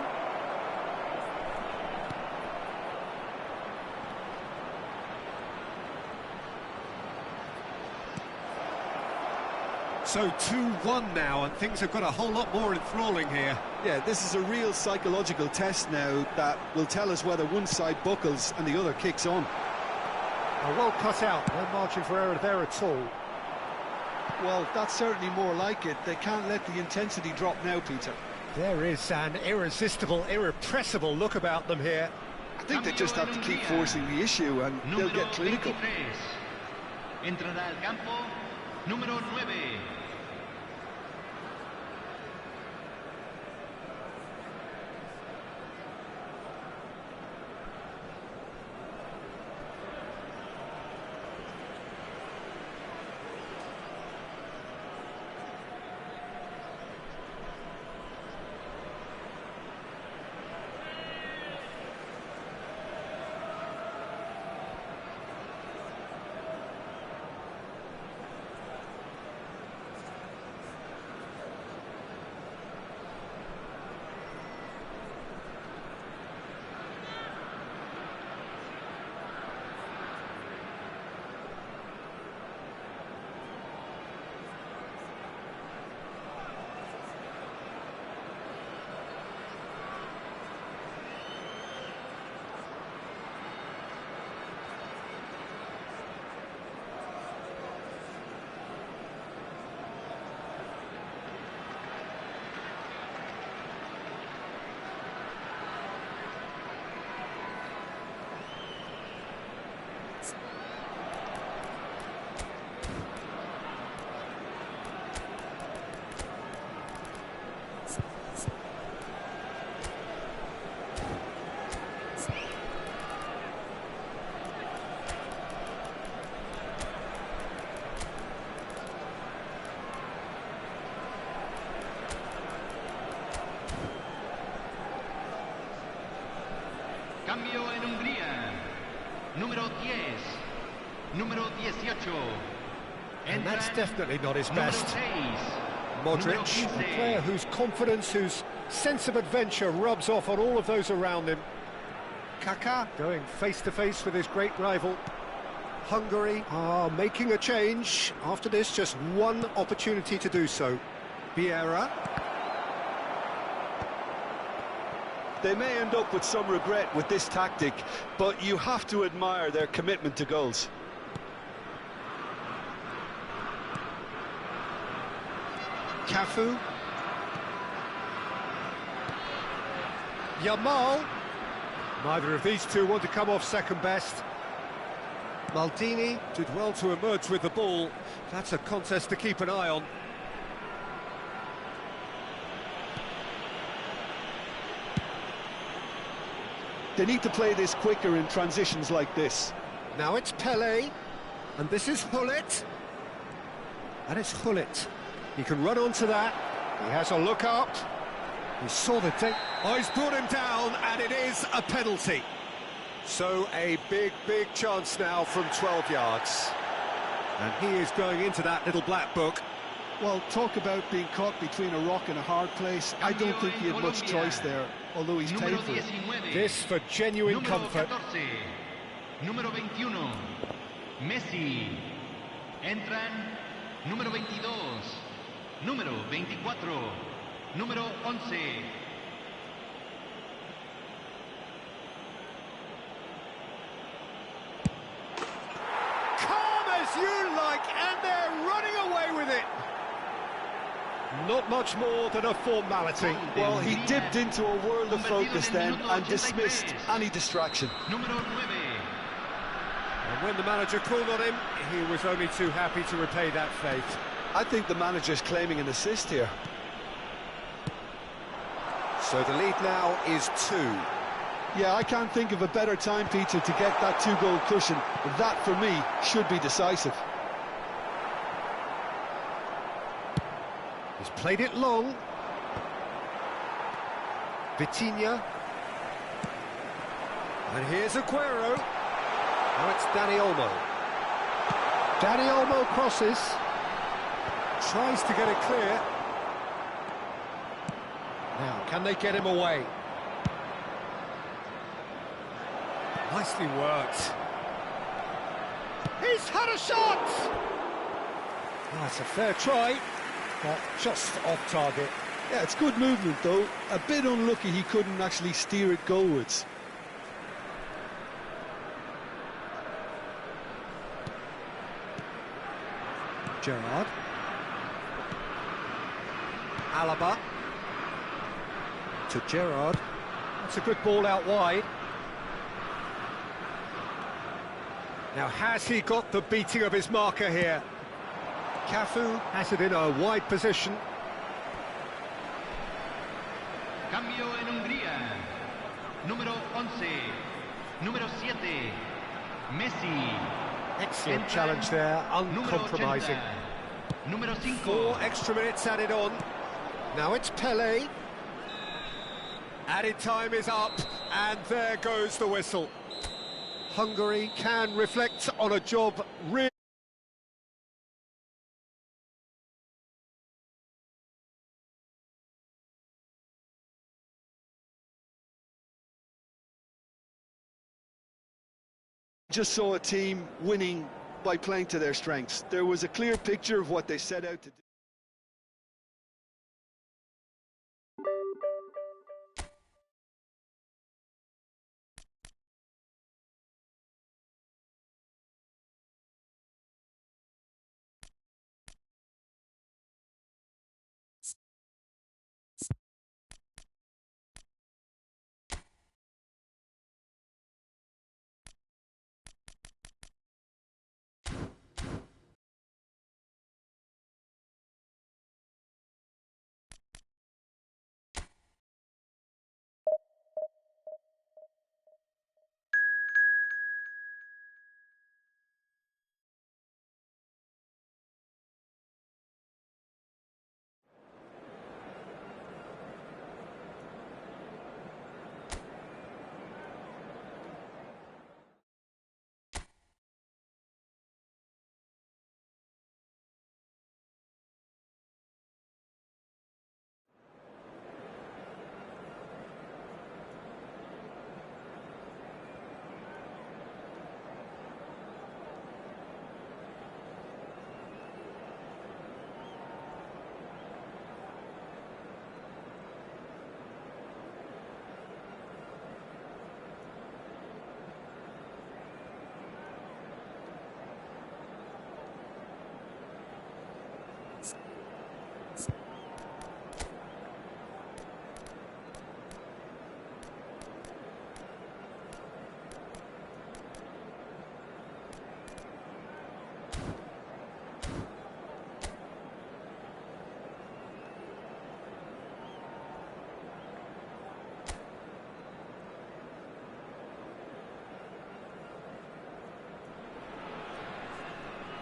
So 2-1 now, and things have got a whole lot more enthralling here. Yeah, this is a real psychological test now that will tell us whether one side buckles and the other kicks on. Well cut out, no margin for error there at all. Well, that's certainly more like it. They can't let the intensity drop now, Peter. There is an irresistible, irrepressible look about them here. I think they just have to keep forcing the issue and they'll get clinical. Entrará al campo número 9. Cambio en Hungría. Número 10. Número 18. And that's definitely not his best. 6. Modric, a player whose confidence, whose sense of adventure rubs off on all of those around him. Kaká going face-to-face with his great rival. Hungary are making a change. After this, just one opportunity to do so. Vieira. They may end up with some regret with this tactic, but you have to admire their commitment to goals. Cafu. Yamal. Neither of these two want to come off second best. Maldini did well to emerge with the ball. That's a contest to keep an eye on. They need to play this quicker in transitions like this. Now it's Pelé, and this is Hullet. And it's Hullet. He can run onto that. He has a look up. He saw the tape. Oh, he's brought him down, and it is a penalty. So a big chance now from 12 yards. And he is going into that little black book. Well, talk about being caught between a rock and a hard place. I don't think he had much choice there, although he's paid for it. This for genuine comfort. Número 21. Messi. Entran número 22. Número 24. número 11. Calm as you like, and they're running away with it. Not much more than a formality. Well, he dipped into a world of focus then and dismissed any distraction. Número 9. And when the manager called on him, he was only too happy to repay that fate. I think the manager's claiming an assist here. So the lead now is 2. Yeah, I can't think of a better time, Peter, to get that 2-goal cushion. That, for me, should be decisive. He's played it long. Vitinha. And here's Aguero. Now it's Dani Olmo. Dani Olmo crosses. Tries to get it clear. Now, can they get him away? Nicely worked. He's had a shot! Oh, it's a fair try, but just off target. Yeah, it's good movement, though. A bit unlucky he couldn't actually steer it goalwards. Gerrard. Alaba. To Gerrard. That's a good ball out wide. Now, has he got the beating of his marker here? Cafu has it in a wide position. Cambio en Hungría. Número 11. Número 7. Messi. Excellent challenge there, uncompromising. Número 5. 4 extra minutes added on. Now it's Pelé. Added time is up, and there goes the whistle. Hungary can reflect on a job really... Just saw a team winning by playing to their strengths. There was a clear picture of what they set out to do.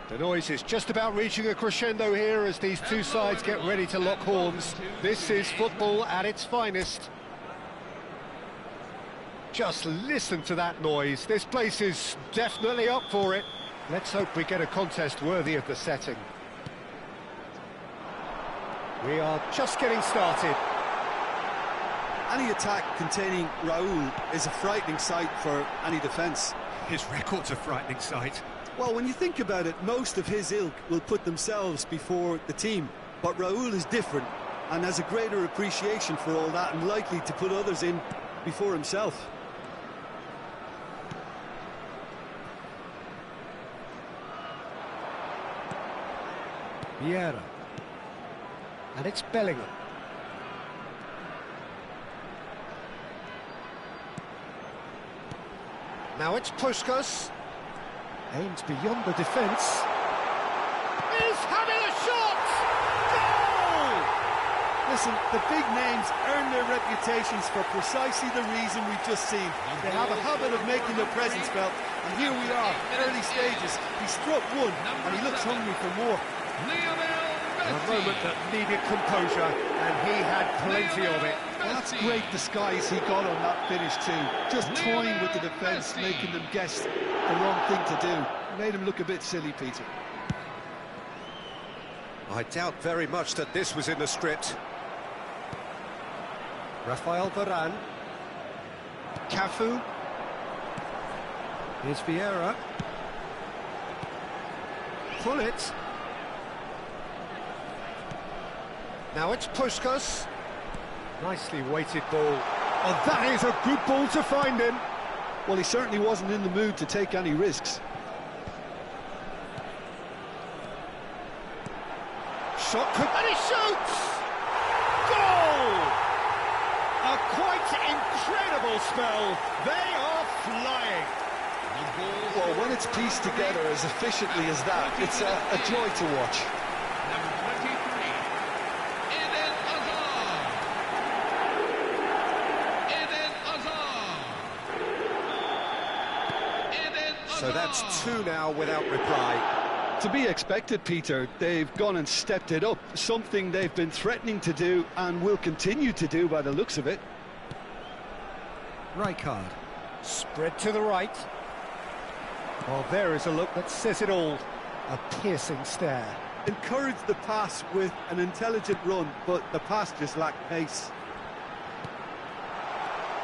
The noise is just about reaching a crescendo here as these two sides get ready to lock horns. This is football at its finest. Just listen to that noise. This place is definitely up for it. Let's hope we get a contest worthy of the setting. We are just getting started. Any attack containing Raul is a frightening sight for any defence. His record's a frightening sight. Well, when you think about it, most of his ilk will put themselves before the team. But Raul is different. and has a greater appreciation for all that and likely to put others in before himself. Vieira. And it's Bellingham. Now it's Puskás. Aims beyond the defence. He's having a shot! Goal! Listen, the big names earn their reputations for precisely the reason we've just seen. They have a habit of making their presence felt, and here we are, early stages. He struck one, and he looks hungry for more. A moment that needed composure, and he had plenty of it. Well, that's great disguise he got on that finish too. Just toying with the defence, making them guess the wrong thing to do. Made him look a bit silly, Peter. I doubt very much that this was in the script. Rafael Varane. Cafu. Here's Vieira. Pull it. Now it's Puskás. Nicely weighted ball. Oh, that is a good ball to find him. Well, he certainly wasn't in the mood to take any risks. Shot could... and he shoots! Goal! A quite incredible spell. They are flying. Well, when it's pieced together as efficiently as that, it's a joy to watch. So that's two now without reply. To be expected, Peter. They've gone and stepped it up, something they've been threatening to do and will continue to do by the looks of it. Rijkaard. Spread to the right. Well, there is a look that says it all. A piercing stare. Encouraged the pass with an intelligent run, but the pass just lacked pace.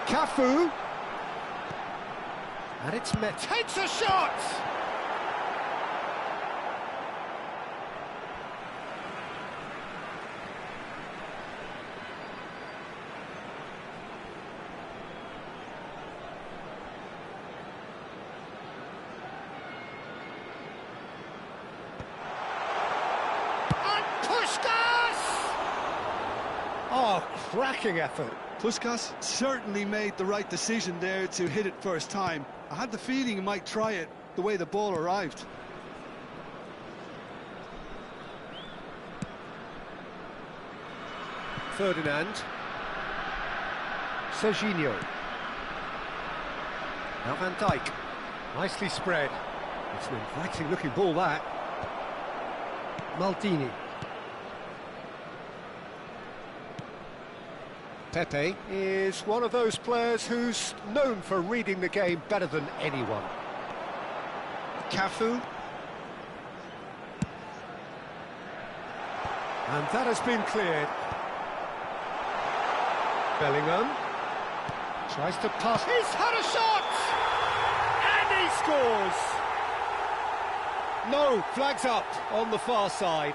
Cafu. And it's met. Takes a shot! And Puskás! Oh, cracking effort. Puskás certainly made the right decision there to hit it first time. I had the feeling he might try it the way the ball arrived. Ferdinand. Serginho. Now Van Dijk. Nicely spread. It's an inviting looking ball, that. Maldini. Pepe is one of those players who's known for reading the game better than anyone. Cafu. And that has been cleared. Bellingham. Tries to pass. He's had a shot! And he scores! No, flags up on the far side.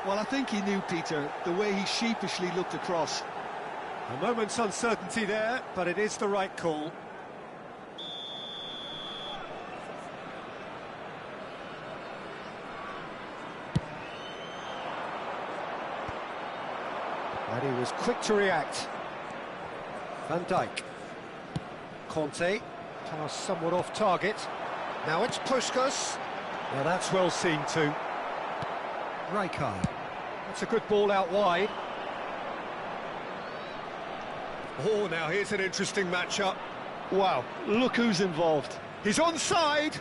Well, I think he knew, Peter, the way he sheepishly looked across. A moment's uncertainty there, but it is the right call. And he was quick to react. Van Dijk. Conte. Pass somewhat off target. Now it's Puskás. Now that's well seen too. Rijkaard. That's a good ball out wide. Oh, now here's an interesting matchup. Wow, look who's involved. He's onside.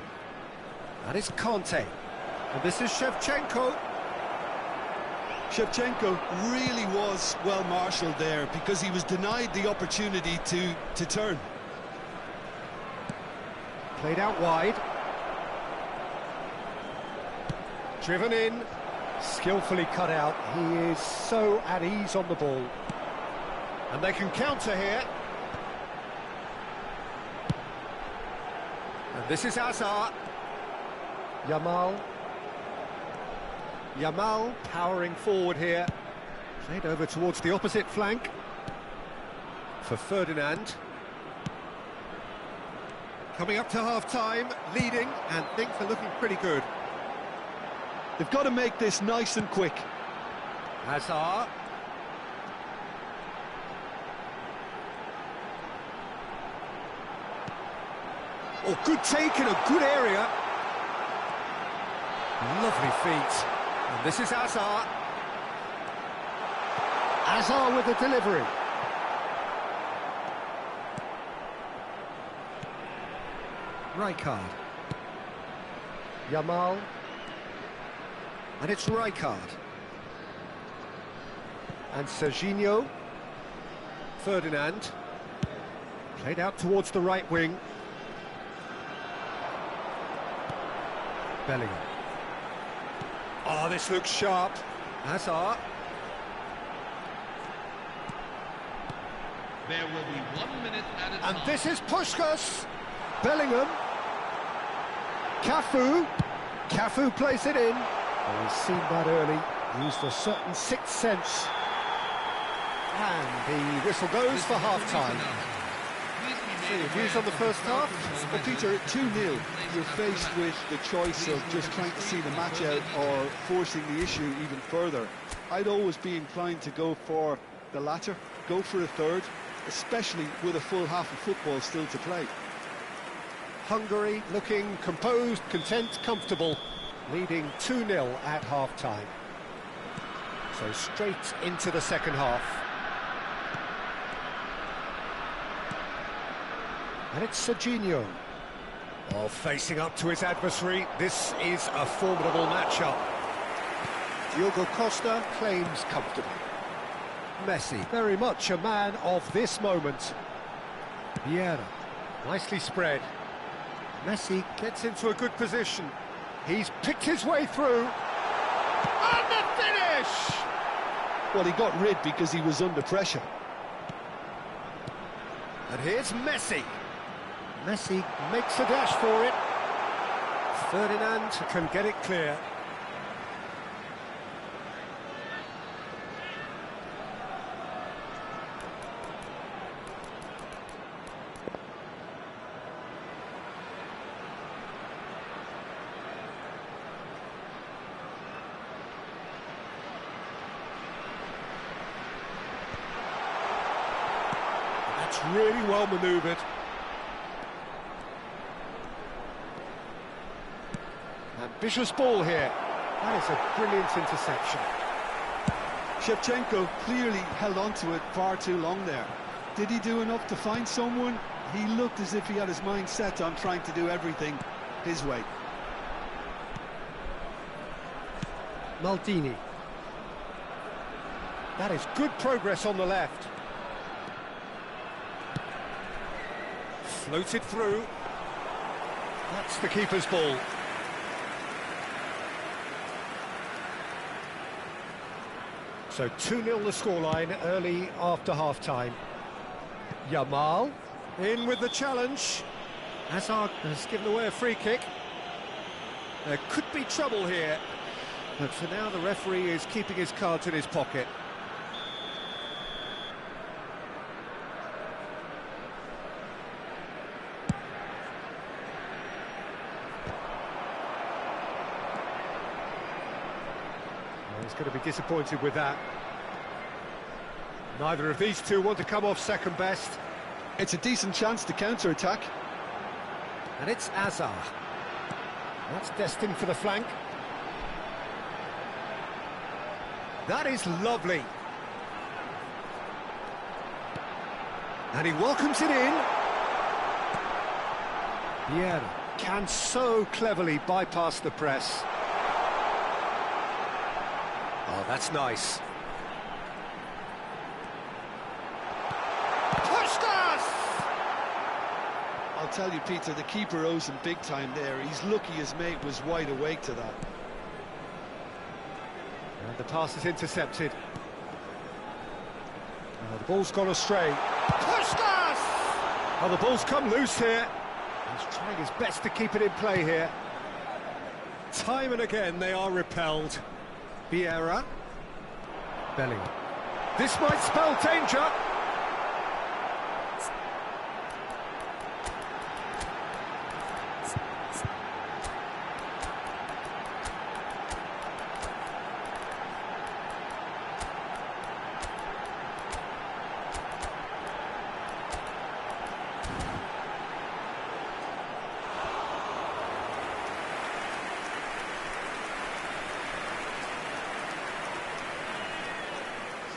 That is Conte. And this is Shevchenko. Shevchenko really was well marshalled there because he was denied the opportunity to turn. Played out wide. Driven in. Skillfully cut out. He is so at ease on the ball. And they can counter here. And this is Hazard. Yamal powering forward here. Played over towards the opposite flank for Ferdinand. Coming up to half-time, leading, and things are looking pretty good. They've got to make this nice and quick. Hazard. Oh, good take in a good area. Lovely feet. And this is Hazard. Hazard with the delivery. Rijkaard. Yamal. And it's Rijkaard. And Serginho. Ferdinand. Played out towards the right wing. Bellingham. Oh, this looks sharp. Hazard. There will be 1 minute at a time. And this is Puskás. Bellingham. Cafu. Cafu plays it in. Oh, he's seen that early. Used a certain sixth sense. And the whistle goes for half-time. So your views on the first half? Well, Peter, 2-0. You're faced with the choice of just trying to see the match out or forcing the issue even further. I'd always be inclined to go for the latter, go for a third, especially with a full half of football still to play. Hungary looking composed, content, comfortable, leading 2-0 at half-time. So straight into the second half. And it's Serginho. Oh, facing up to his adversary, this is a formidable matchup. Diogo Costa claims comfortable. Messi, very much a man of this moment. Vieira, nicely spread. Messi gets into a good position. He's picked his way through. And the finish! Well, he got rid because he was under pressure. And here's Messi. Messi makes a dash for it. Ferdinand can get it clear. That's really well manoeuvred. Ambitious ball here. That is a brilliant interception. Shevchenko clearly held on to it far too long there. Did he do enough to find someone? He looked as if he had his mind set on trying to do everything his way. Maldini. That is good progress on the left. Floated through. That's the keeper's ball. So 2-0 the scoreline early after half-time. Yamal in with the challenge. Hazard has given away a free kick. There could be trouble here, but for now the referee is keeping his cards in his pocket. He's going to be disappointed with that. Neither of these two want to come off second best. It's a decent chance to counter-attack. And it's Hazard. That's destined for the flank. That is lovely. And he welcomes it in. Vieira can so cleverly bypass the press. Oh, that's nice. Puskás! I'll tell you, Peter, the keeper owes him big time there. He's lucky his mate was wide awake to that. And the pass is intercepted. Oh, the ball's gone astray. Puskás! Oh, the ball's come loose here. He's trying his best to keep it in play here. Time and again they are repelled. Vieira. Bellingham. This might spell danger.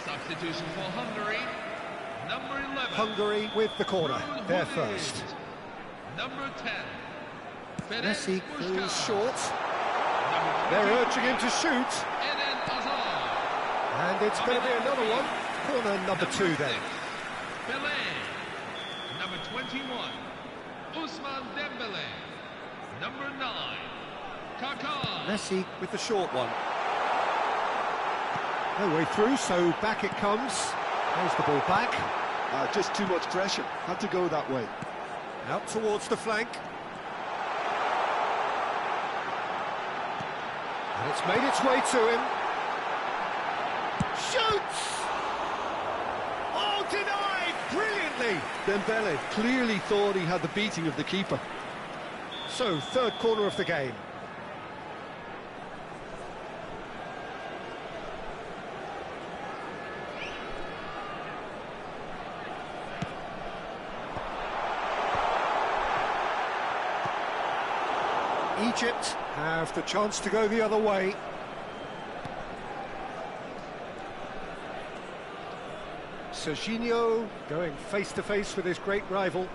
Substitution for Hungary, number 11. Hungary with the corner, they're first. Number 10. Messi goes short. They're urging him to shoot. And it's going to be another one. Corner number 2 then. Pelé. Number 21. Ousmane Dembélé. Number 9. Kaká. Messi with the short one. No way through, so back it comes. There's the ball back. Just too much pressure. Had to go that way. Out towards the flank. And it's made its way to him. Shoots! Oh, denied! Brilliantly! Dembele clearly thought he had the beating of the keeper. So, third corner of the game. Egypt have the chance to go the other way. Serginho going face-to-face with his great rival.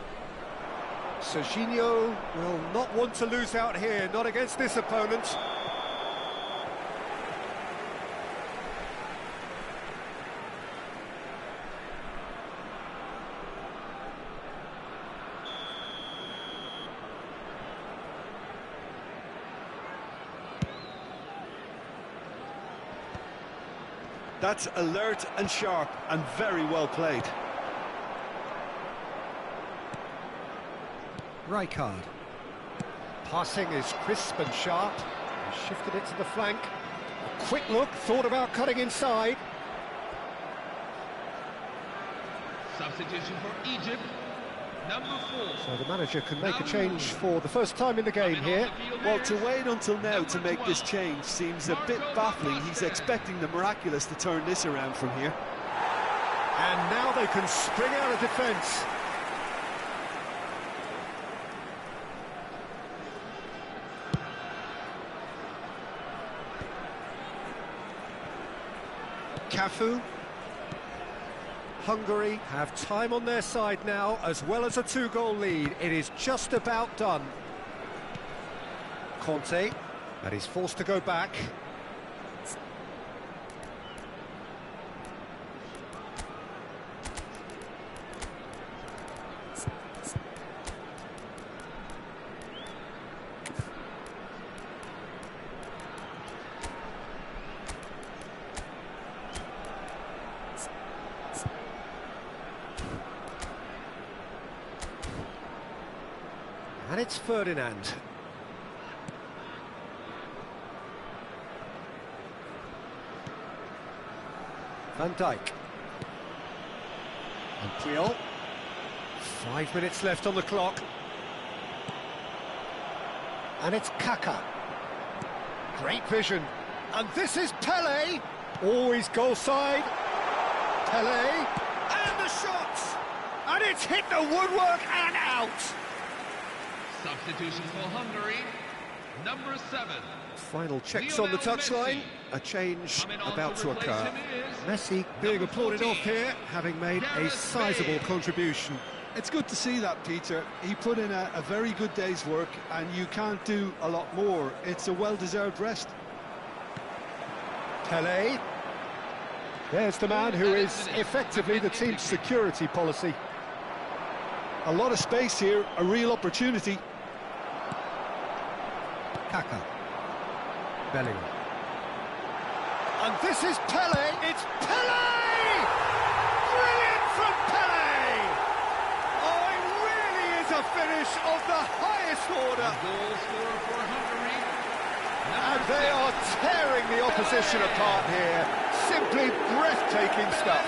Serginho will not want to lose out here, not against this opponent. That's alert and sharp and very well played. Rijkaard. Passing is crisp and sharp. He shifted it to the flank. A quick look, thought about cutting inside. Substitution for Egypt, number 4. So the manager can make a change for the first time in the game here. Well, to wait until now to make this change seems a bit baffling. He's expecting the miraculous to turn this around from here. And now they can spring out of defence. Cafu. Hungary have time on their side now, as well as a 2-goal lead. It is just about done. Conte, and he's forced to go back. And it's Ferdinand. Van Dijk. And Puyol. 5 minutes left on the clock. And it's Kaká. Great vision. And this is Pelé. Always goal side. Pelé. And the shot! And it's hit the woodwork and out. Substitution for Hungary, number 7. Final checks on the touchline. A change about to occur. Messi being applauded off here, having made a sizable contribution. It's good to see that, Peter. He put in a very good day's work, and you can't do a lot more. It's a well-deserved rest. Pelé. There's the man who is effectively the team's security policy. A lot of space here, a real opportunity. Kaká. Bellingham. And this is Pelé. It's Pelé! Brilliant from Pelé! Oh, it really is a finish of the highest order. Goal scorer for Hungary. And they are tearing the opposition apart here. Simply breathtaking stuff.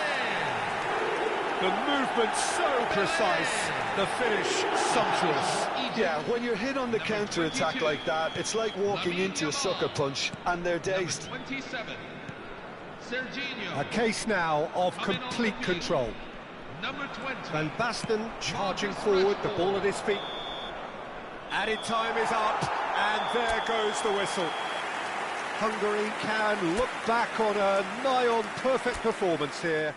The movement so precise, the finish sumptuous. Yeah, when you're hit on the counter-attack like that, it's like walking into a sucker punch, and they're dazed. 27, Serginho. A case now of Coming on complete the field. control. Number 20. Van Basten charging forward, the ball at his feet. Added time is up, and there goes the whistle. Hungary can look back on a nigh-on perfect performance here.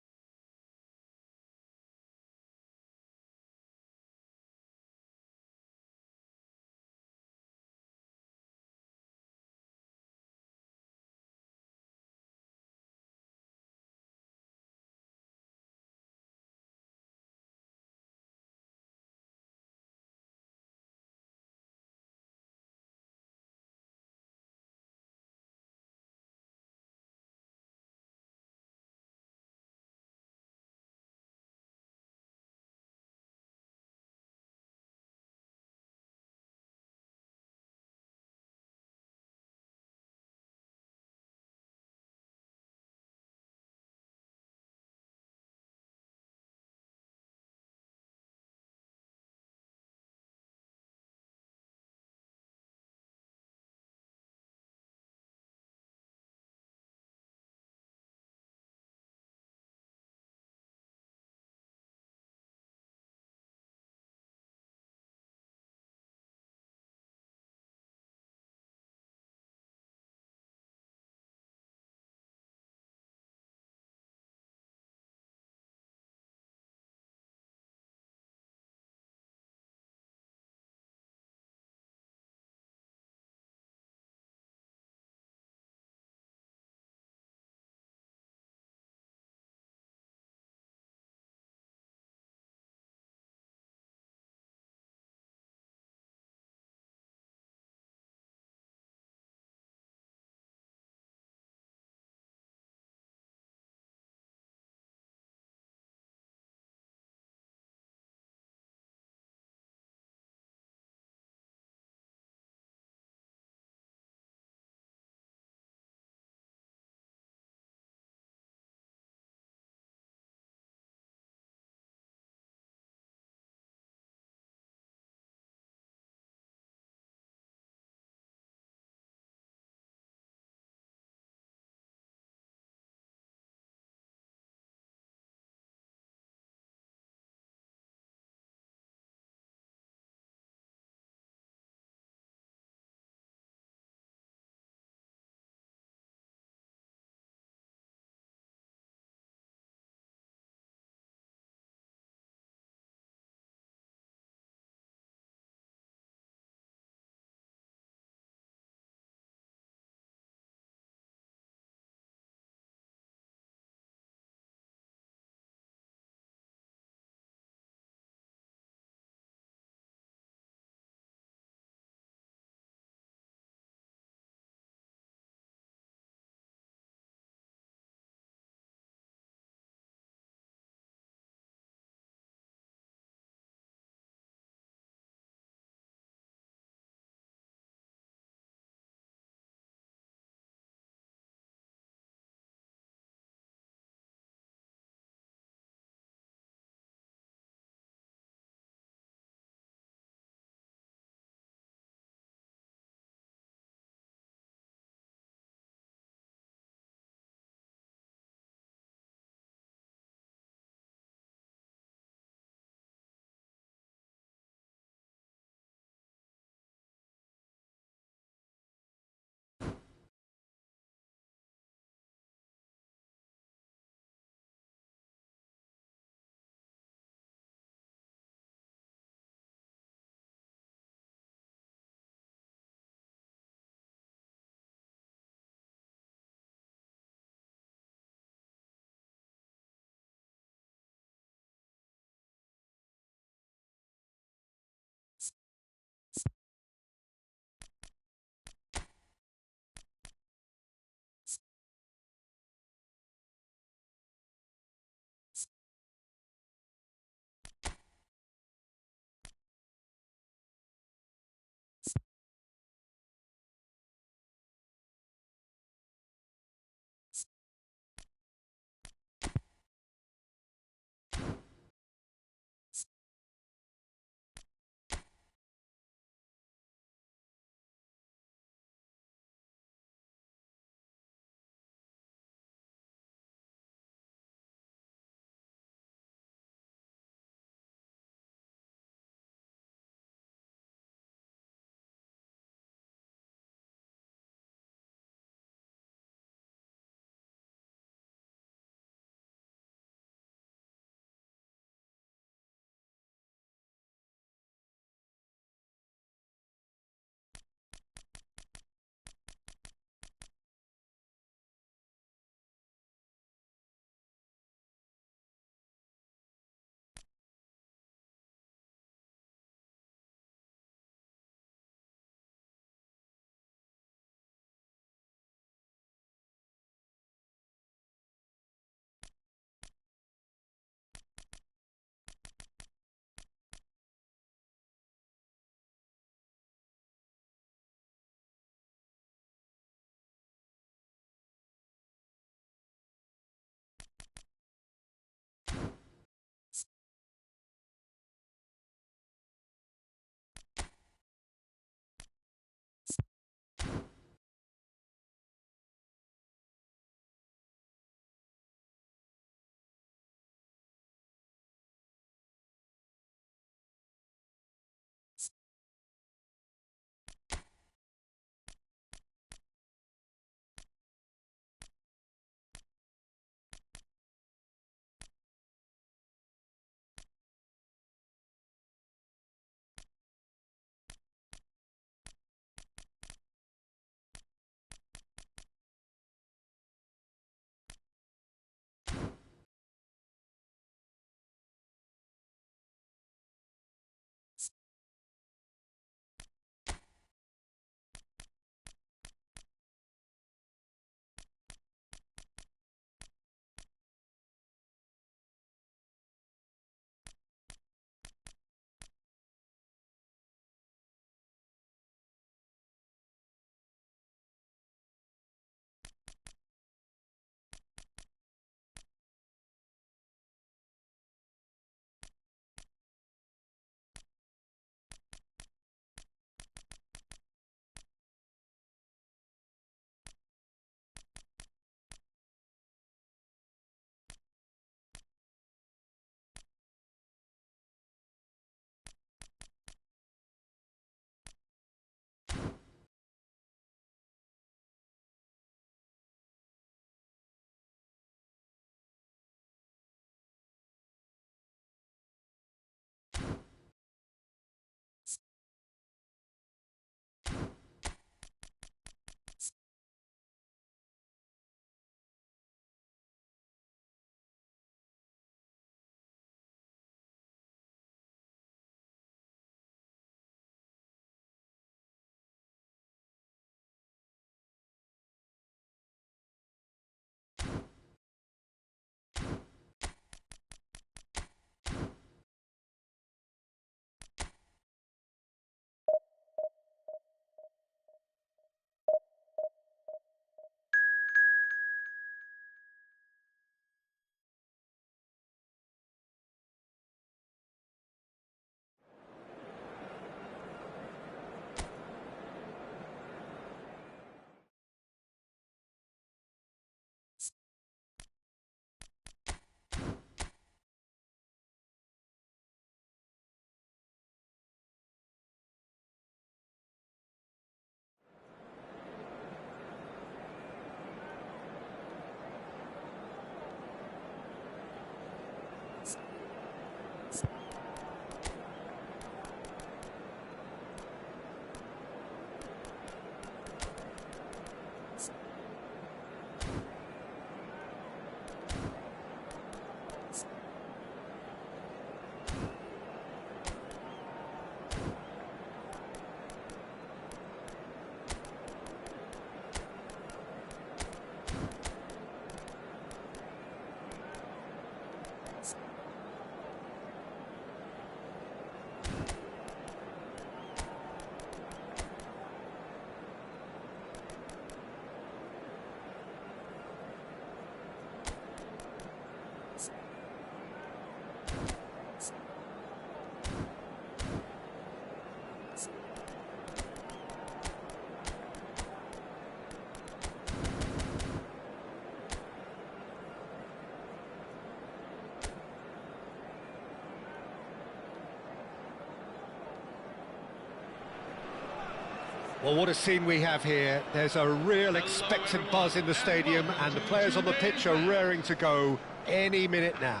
Well, what a scene we have here. There's a real expectant buzz in the stadium, and the players on the pitch are raring to go any minute now.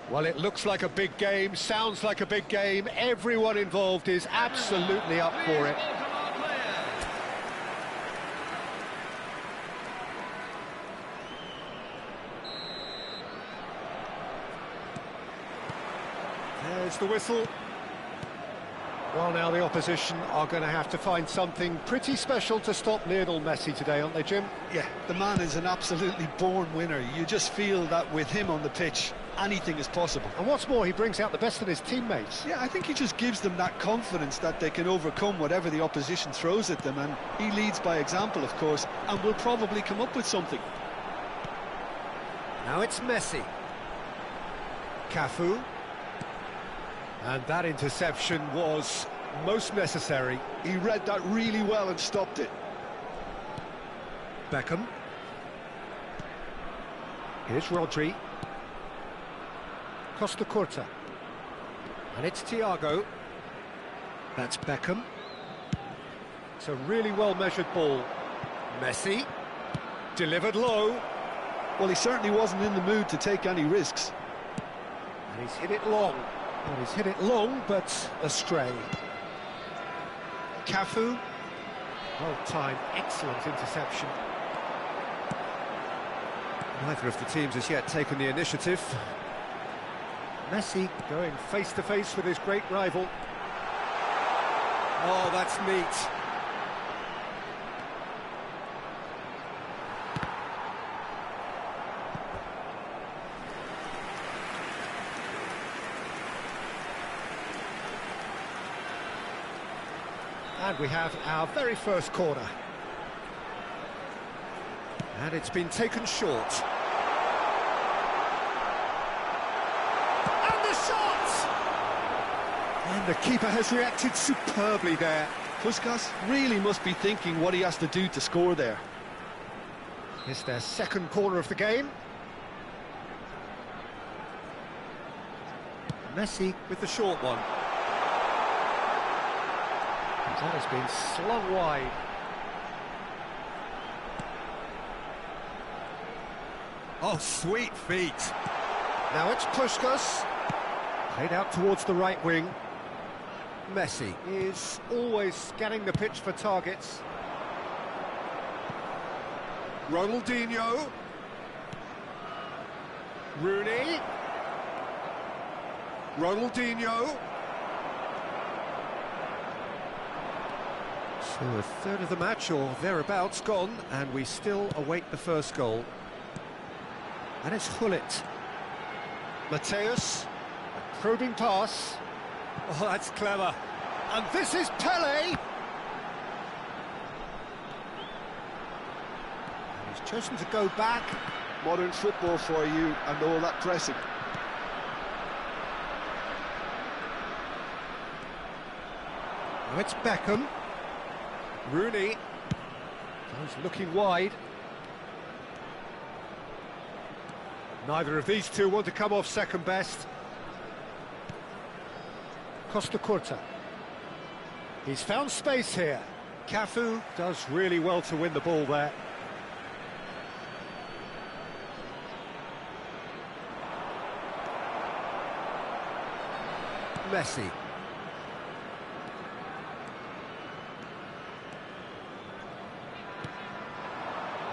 Well, it looks like a big game, sounds like a big game. Everyone involved is absolutely up for it. There's the whistle. Well, now the opposition are going to have to find something pretty special to stop Lionel Messi today, aren't they, Jim? Yeah, the man is an absolutely born winner. You just feel that with him on the pitch, anything is possible. And what's more, he brings out the best in his teammates. Yeah, I think he just gives them that confidence that they can overcome whatever the opposition throws at them, and he leads by example, of course, and will probably come up with something. Now it's Messi. Cafu. And that interception was most necessary. He read that really well and stopped it. Beckham. Here's Rodri. Costa Curta. And it's Thiago. That's Beckham. It's a really well-measured ball. Messi. Delivered low. Well, he certainly wasn't in the mood to take any risks. And he's hit it long. Well, he's hit it long, but astray. Cafu. Well-timed, excellent interception. Neither of the teams has yet taken the initiative. Messi going face-to-face with his great rival. Oh, that's neat. And we have our very first corner. And it's been taken short. And the shot! And the keeper has reacted superbly there. Puskas really must be thinking what he has to do to score there. It's their second corner of the game. Messi with the short one. That has been slung wide. Oh, sweet feet. Now it's Puskas. Played out towards the right wing. Messi is always scanning the pitch for targets. Ronaldinho. Rooney. Ronaldinho. So a third of the match, or thereabouts, gone, and we still await the first goal. And it's Hullet. Mateus, a probing pass. Oh, that's clever. And this is Pele. And he's chosen to go back. Modern football for you, and all that pressing. Now it's Beckham. Rooney goes looking wide. Neither of these two want to come off second best. Costa Curta. He's found space here. Cafu does really well to win the ball there. Messi.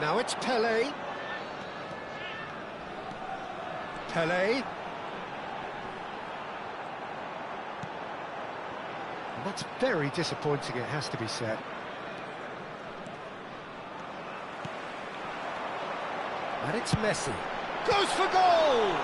Now it's Pele. Pele. And that's very disappointing, it has to be said. And it's Messi. Goes for goal!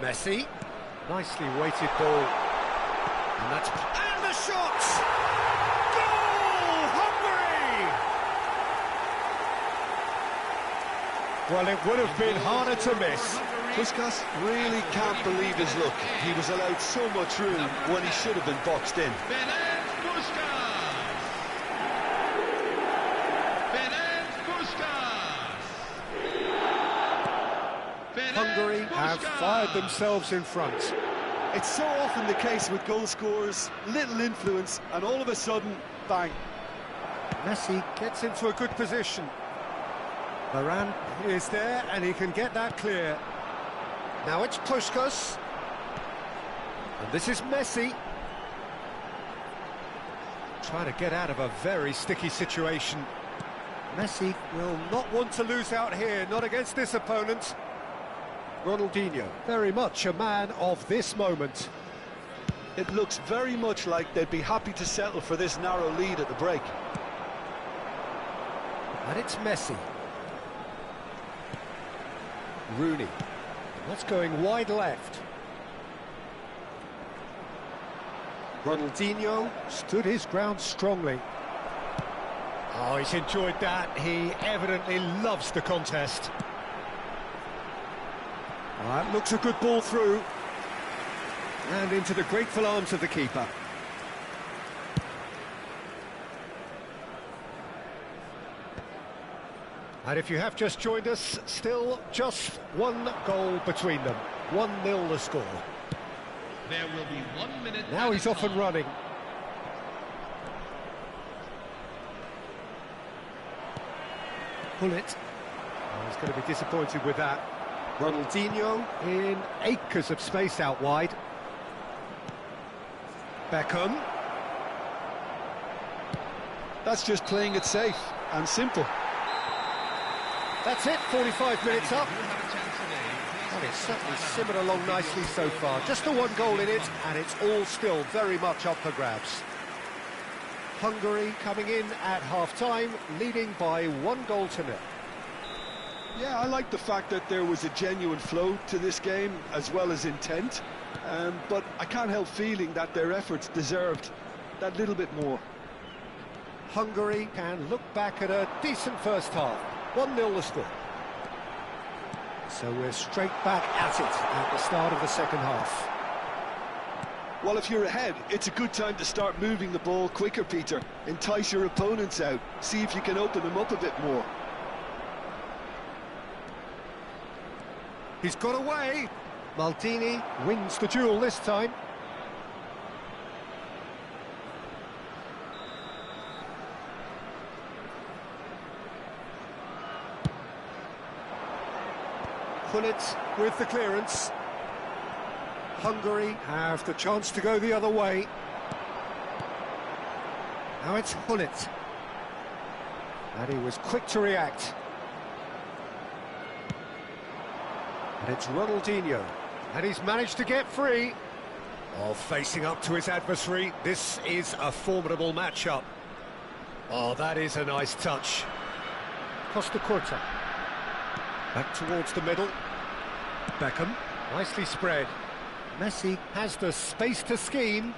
Messi, nicely weighted ball, and the shot! Goal, Hungary! Well, it would have been harder to miss. Puskás really can't believe his luck. He was allowed so much room when he should have been boxed in. Hungary have fired themselves in front. It's so often the case with goal scorers, little influence, and all of a sudden, bang. Messi gets into a good position. Varane is there, and he can get that clear. Now it's Puskás. And this is Messi. Trying to get out of a very sticky situation. Messi will not want to lose out here, not against this opponent. Ronaldinho, very much a man of this moment. It looks very much like they'd be happy to settle for this narrow lead at the break. And it's Messi. Rooney. That's going wide left. Ronaldinho stood his ground strongly. Oh, he's enjoyed that. He evidently loves the contest. That looks a good ball through. And into the grateful arms of the keeper. And if you have just joined us, still just one goal between them. 1-0 the score. There will be 1 minute. Now he's off and running. Pull it. Oh, he's going to be disappointed with that. Ronaldinho in acres of space out wide. Beckham. That's just playing it safe and simple. That's it, 45 minutes up. And it's certainly simmered along nicely so far. Just the one goal in it, and it's all still very much up for grabs. Hungary coming in at half-time, leading by 1-0. Yeah, I like the fact that there was a genuine flow to this game, as well as intent. But I can't help feeling that their efforts deserved that little bit more. Hungary can look back at a decent first half. 1-0 the score. So we're straight back at it at the start of the second half. Well, if you're ahead, it's a good time to start moving the ball quicker, Peter. Entice your opponents out. See if you can open them up a bit more. He's got away. Maldini wins the duel this time. Pullet with the clearance. Hungary have the chance to go the other way. Now it's Pullet. And he was quick to react. And it's Ronaldinho. And he's managed to get free. Oh, facing up to his adversary. This is a formidable matchup. Oh, that is a nice touch. Costa Curta. Back towards the middle. Beckham, nicely spread. Messi has the space to scheme.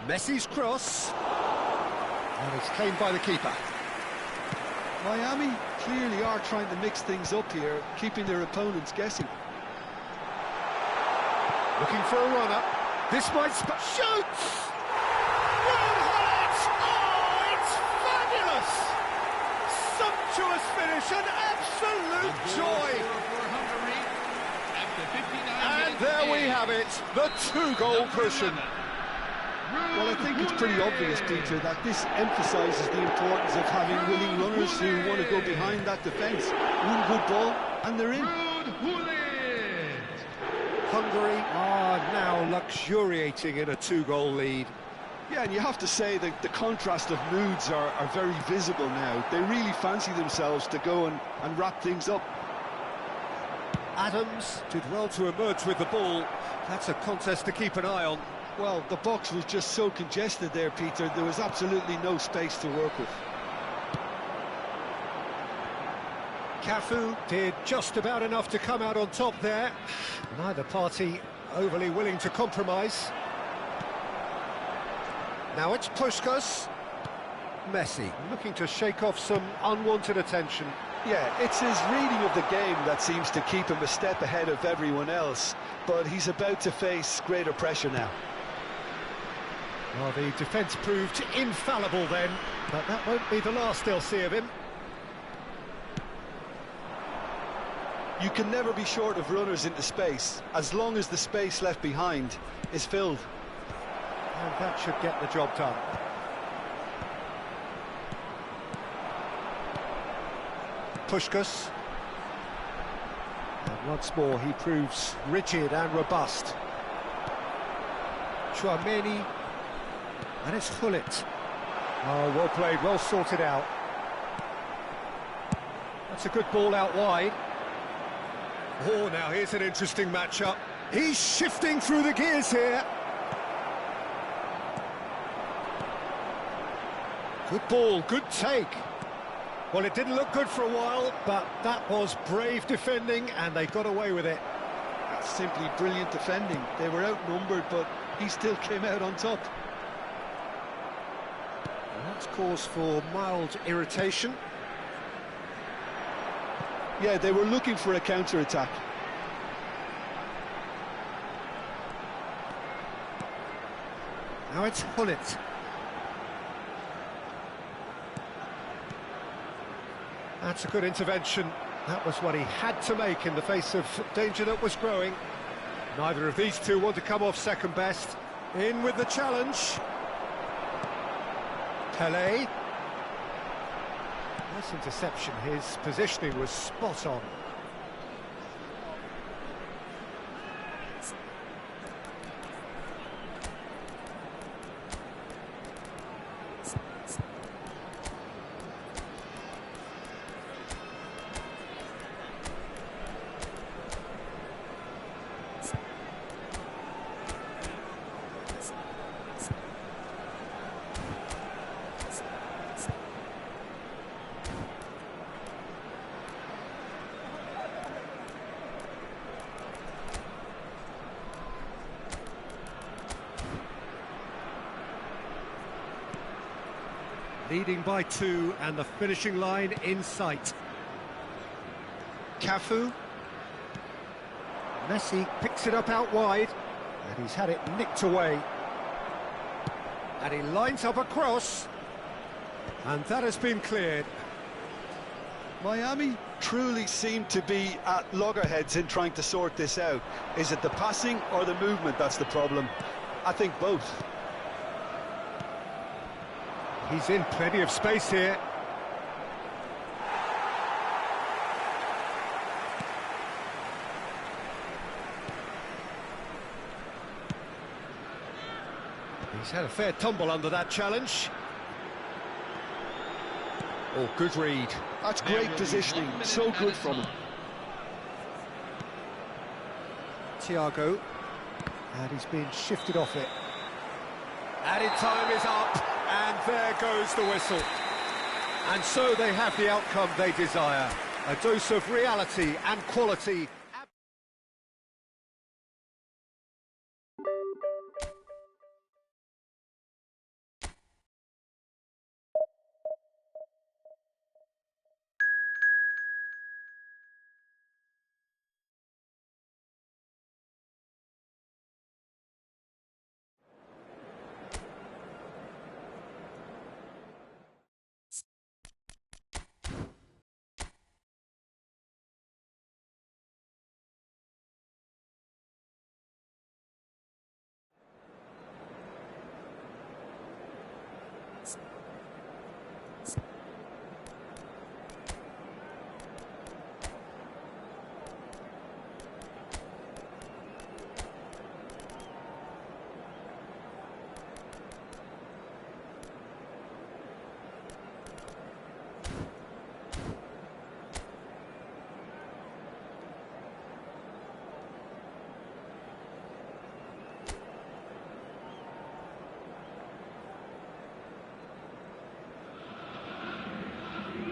Messi's cross. And it's claimed by the keeper. Miami clearly are trying to mix things up here, keeping their opponents guessing. Looking for a runner. This might shoots! Oh, it's fabulous! Sumptuous finish, an absolute joy! And there we have it, the 2-goal cushion. Well, I think it's pretty obvious, Peter, that this emphasises the importance of having willing runners who want to go behind that defence. One good ball, and they're in. Hungary are now luxuriating in a 2-goal lead. Yeah, and you have to say that the contrast of moods are very visible now. They really fancy themselves to go and wrap things up. Adams did well to emerge with the ball. That's a contest to keep an eye on. Well, the box was just so congested there, Peter. There was absolutely no space to work with. Cafu did just about enough to come out on top there. Neither party overly willing to compromise. Now it's Puskás. Messi looking to shake off some unwanted attention. Yeah, it's his reading of the game that seems to keep him a step ahead of everyone else, but he's about to face greater pressure now. Well, the defence proved infallible then, but that won't be the last they'll see of him. You can never be short of runners into space, as long as the space left behind is filled. And that should get the job done. Puskás. And once more he proves rigid and robust. Chouameni. And it's Gullit. Oh, well played, well sorted out. That's a good ball out wide. Oh, now here's an interesting matchup. He's shifting through the gears here. Good ball, good take. Well, it didn't look good for a while, but that was brave defending, and they got away with it. That's simply brilliant defending. They were outnumbered, but he still came out on top. And that's cause for mild irritation. Yeah, they were looking for a counter-attack. Now it's Gullit. That's a good intervention. That was what he had to make in the face of danger that was growing. Neither of these two want to come off second best. In with the challenge. Pelé. Nice interception. His positioning was spot on. Leading by 2 and the finishing line in sight. Cafu. Messi picks it up out wide, and he's had it nicked away. And he lines up a cross, and that has been cleared. Miami truly seem to be at loggerheads in trying to sort this out. Is it the passing or the movement that's the problem? I think both. He's in plenty of space here. He's had a fair tumble under that challenge. Oh, good read. That's great positioning, so good from him. Thiago. And he's being shifted off it. Added time is up. And there goes the whistle. And so they have the outcome they desire. A dose of reality and quality.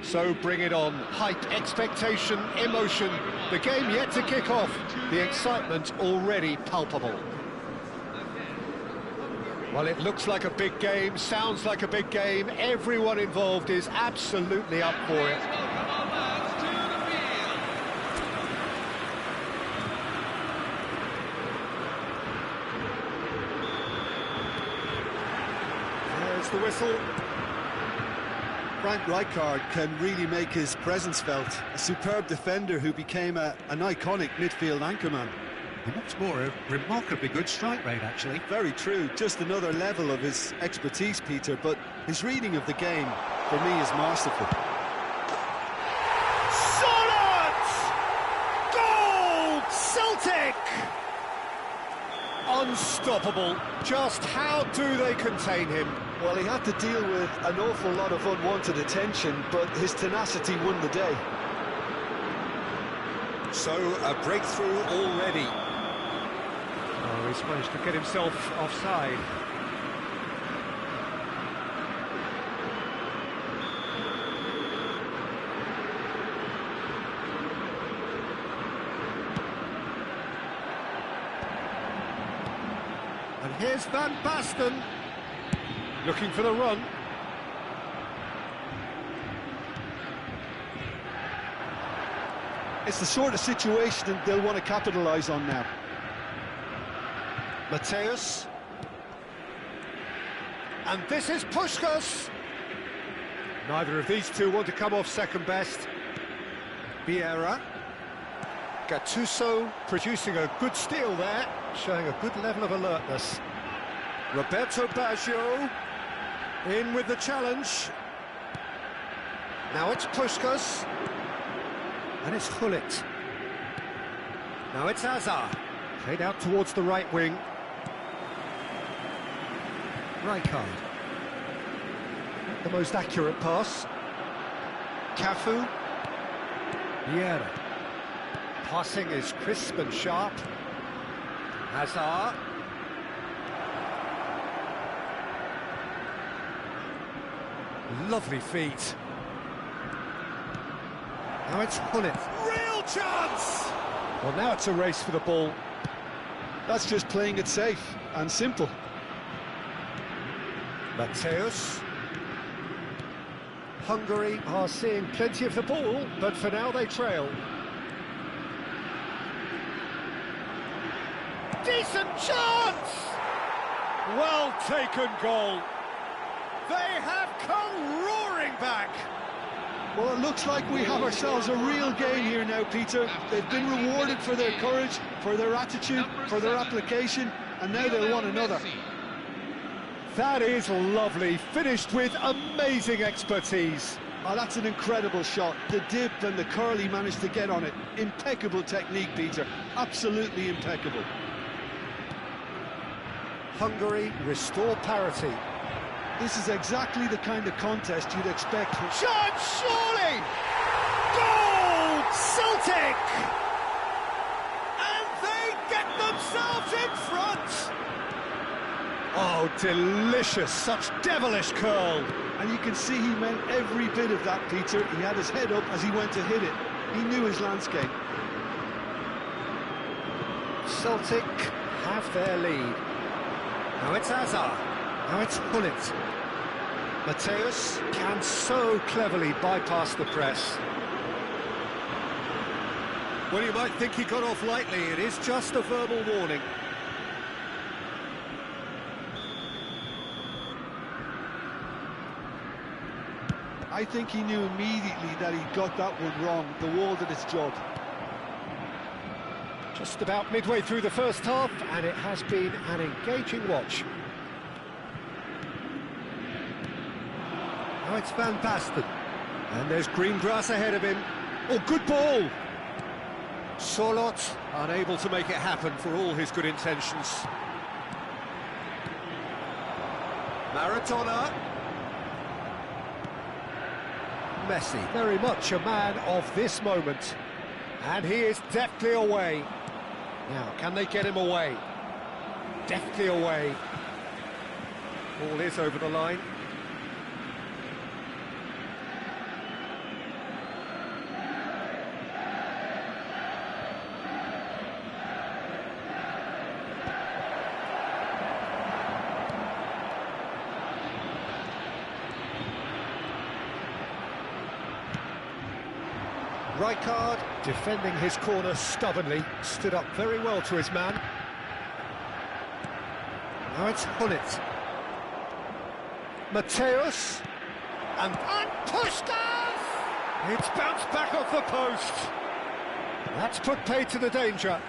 So bring it on. Hype, expectation, emotion. The game yet to kick off. The excitement already palpable. Well, it looks like a big game, sounds like a big game. Everyone involved is absolutely up for it. the whistle. Frank Rijkaard can really make his presence felt. A superb defender who became an iconic midfield anchorman. And what's more, a remarkably good strike rate, actually. Very true, just another level of his expertise, Peter, but his reading of the game, for me, is masterful. Solid! Goal! Celtic! Unstoppable. Just how do they contain him? Well, he had to deal with an awful lot of unwanted attention, but his tenacity won the day. So, a breakthrough already. Oh, he's managed to get himself offside. And here's Van Basten, looking for the run. It's the sort of situation they'll want to capitalise on now. Mateus. And this is Puskás. Neither of these two want to come off second best. Vieira. Gattuso producing a good steal there, showing a good level of alertness. Roberto Baggio in with the challenge. Now it's Puskás. And it's Gullit. Now it's Hazard. Played out towards the right wing. Rijkaard. The most accurate pass. Cafu. Vieira. Passing is crisp and sharp. Hazard. Lovely feet. Now it's Gullit. Real chance! Well, now it's a race for the ball. That's just playing it safe and simple. Mateus. Hungary are seeing plenty of the ball, but for now they trail. Decent chance! Well taken goal. They have come roaring back. Well, it looks like we have ourselves a real game here now, Peter. They've been rewarded for their courage, for their attitude, for their application, and now they'll want another. That is lovely, finished with amazing expertise. Oh, that's an incredible shot. The dip and the curl he managed to get on it. Impeccable technique, Peter. Absolutely impeccable. Hungary restore parity. This is exactly the kind of contest you'd expect from... Chance, surely! Goal! Celtic! And they get themselves in front! Oh, delicious, such devilish curl. And you can see he meant every bit of that, Peter. He had his head up as he went to hit it. He knew his landscape. Celtic have their lead. Now it's Hazard. Now it's Gullit. Mateus can so cleverly bypass the press. Well, you might think he got off lightly. It is just a verbal warning. I think he knew immediately that he got that one wrong. The wall did its job. Just about midway through the first half, and it has been an engaging watch. Now it's Van Basten. And there's green grass ahead of him. Oh, good ball! Solot unable to make it happen for all his good intentions. Maradona. Messi, very much a man of this moment. And he is deftly away. Now, can they get him away? Deftly away. Ball is over the line. Rijkaard, defending his corner stubbornly, stood up very well to his man. Now it's Gullit. Mateus. And Puskás! It's bounced back off the post. That's put paid to the danger.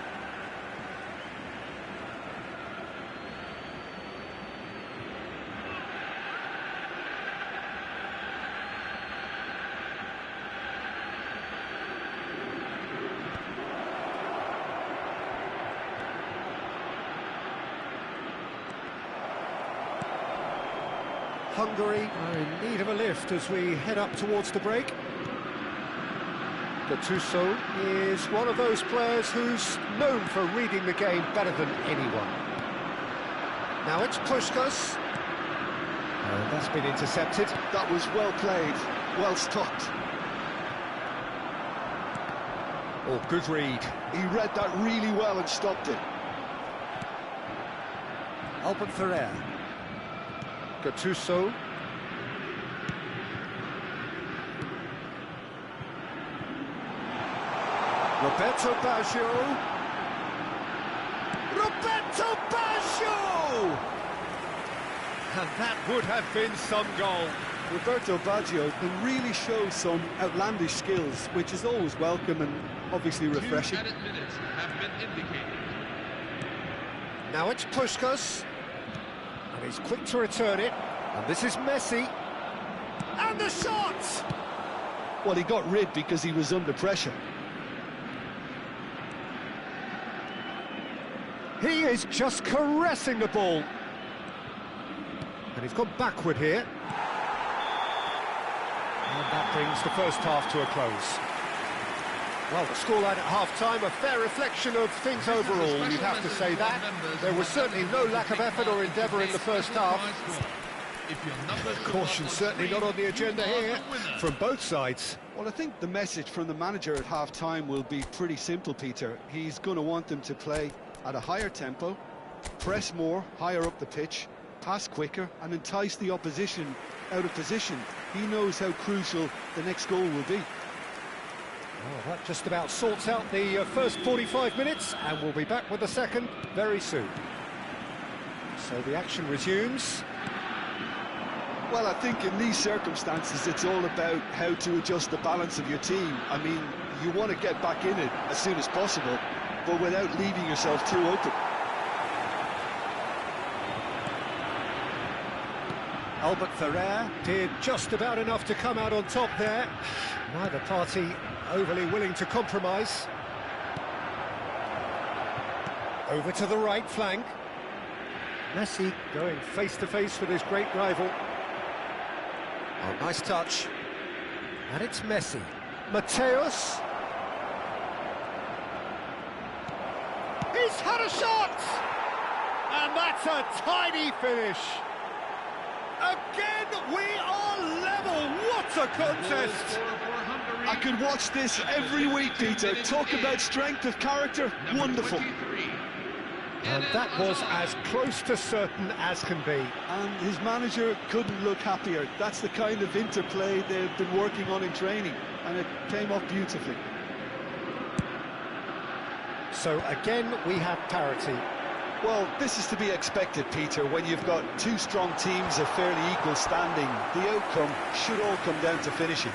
Hungary are in need of a lift as we head up towards the break. Gattuso is one of those players who's known for reading the game better than anyone. Now it's Puskás. And that's been intercepted. That was well played, well stopped. Oh, good read. He read that really well and stopped it. Albert Ferrer. Gattuso. Roberto Baggio. Roberto Baggio! And that would have been some goal. Roberto Baggio can really show some outlandish skills, which is always welcome and obviously refreshing. 2 added minutes have been indicated. Now it's Puskás. And he's quick to return it. And this is Messi. And the shot! Well, he got rid because he was under pressure. He is just caressing the ball. And he's gone backward here. And that brings the first half to a close. Well, the scoreline at half-time, a fair reflection of things overall, you'd have to say that. There was certainly no lack of effort or endeavour in the first half. Caution certainly not on the agenda here from both sides. Well, I think the message from the manager at half-time will be pretty simple, Peter. He's going to want them to play at a higher tempo, press more, higher up the pitch, pass quicker and entice the opposition out of position. He knows how crucial the next goal will be. Oh, that just about sorts out the first 45 minutes, and we'll be back with the second very soon. So the action resumes. Well, I think in these circumstances it's all about how to adjust the balance of your team. I mean, you want to get back in it as soon as possible, but without leaving yourself too open. Albert Ferrer did just about enough to come out on top there. Neither party overly willing to compromise. Over to the right flank. Messi going face-to-face with his great rival. Oh, nice touch. And it's Messi. Mateus. He's had a shot! And that's a tiny finish. Again, we are level. What a contest! I could watch this every week, Peter. Talk about strength of character. Wonderful. And that was as close to certain as can be. And his manager couldn't look happier. That's the kind of interplay they've been working on in training, and it came off beautifully. So again, we have parity. Well, this is to be expected, Peter. When you've got two strong teams of fairly equal standing, the outcome should all come down to finishing.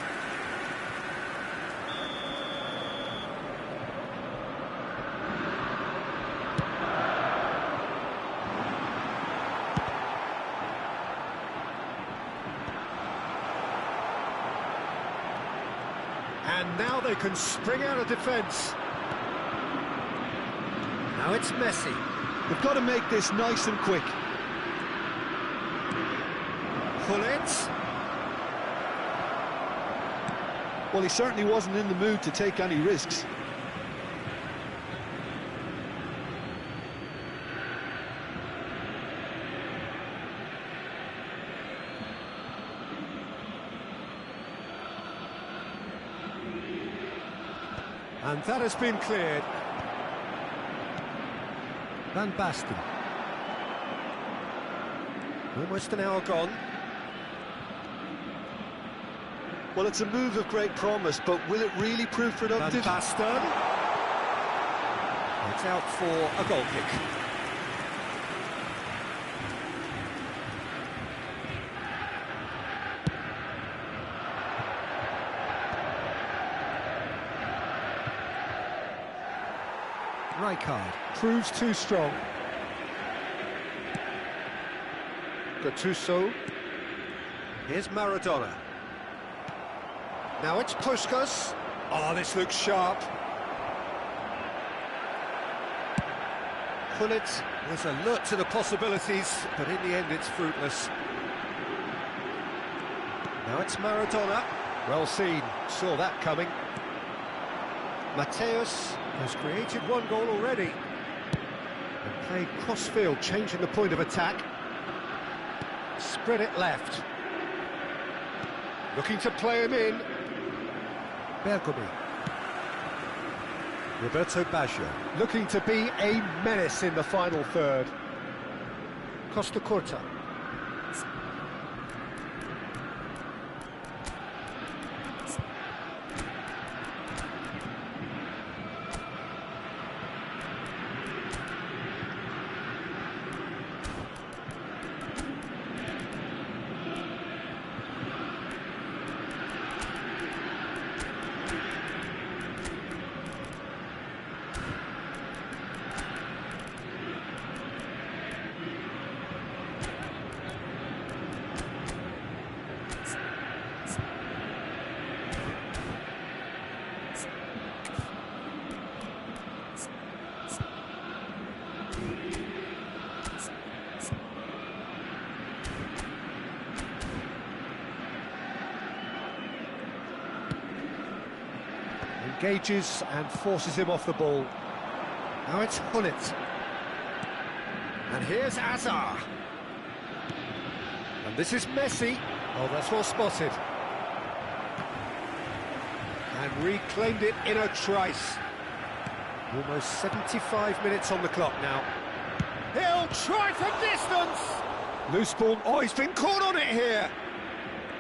And now they can spring out of defence. Now it's Messi. They've got to make this nice and quick. Gullit. Well, he certainly wasn't in the mood to take any risks. And that has been cleared. Van Basten. Almost an hour gone. Well, it's a move of great promise, but will it really prove productive? Van Basten. It's out for a goal kick. card. Proves too strong. Gattuso. Here's Maradona. Now it's Puskás. Oh, this looks sharp. Gullit was alert to the possibilities, but in the end it's fruitless. Now it's Maradona. Well seen, saw that coming. Mateus has created one goal already. And played cross-field, changing the point of attack. Spread it left. Looking to play him in. Bergomi. Roberto Baggio. Looking to be a menace in the final third. Costa Curta. Engages and forces him off the ball. Now it's Gullit. And here's Azar. And this is Messi. Oh, that's well spotted. And reclaimed it in a trice. Almost 75 minutes on the clock now. He'll try from distance! Loose ball. Oh, he's been caught on it here.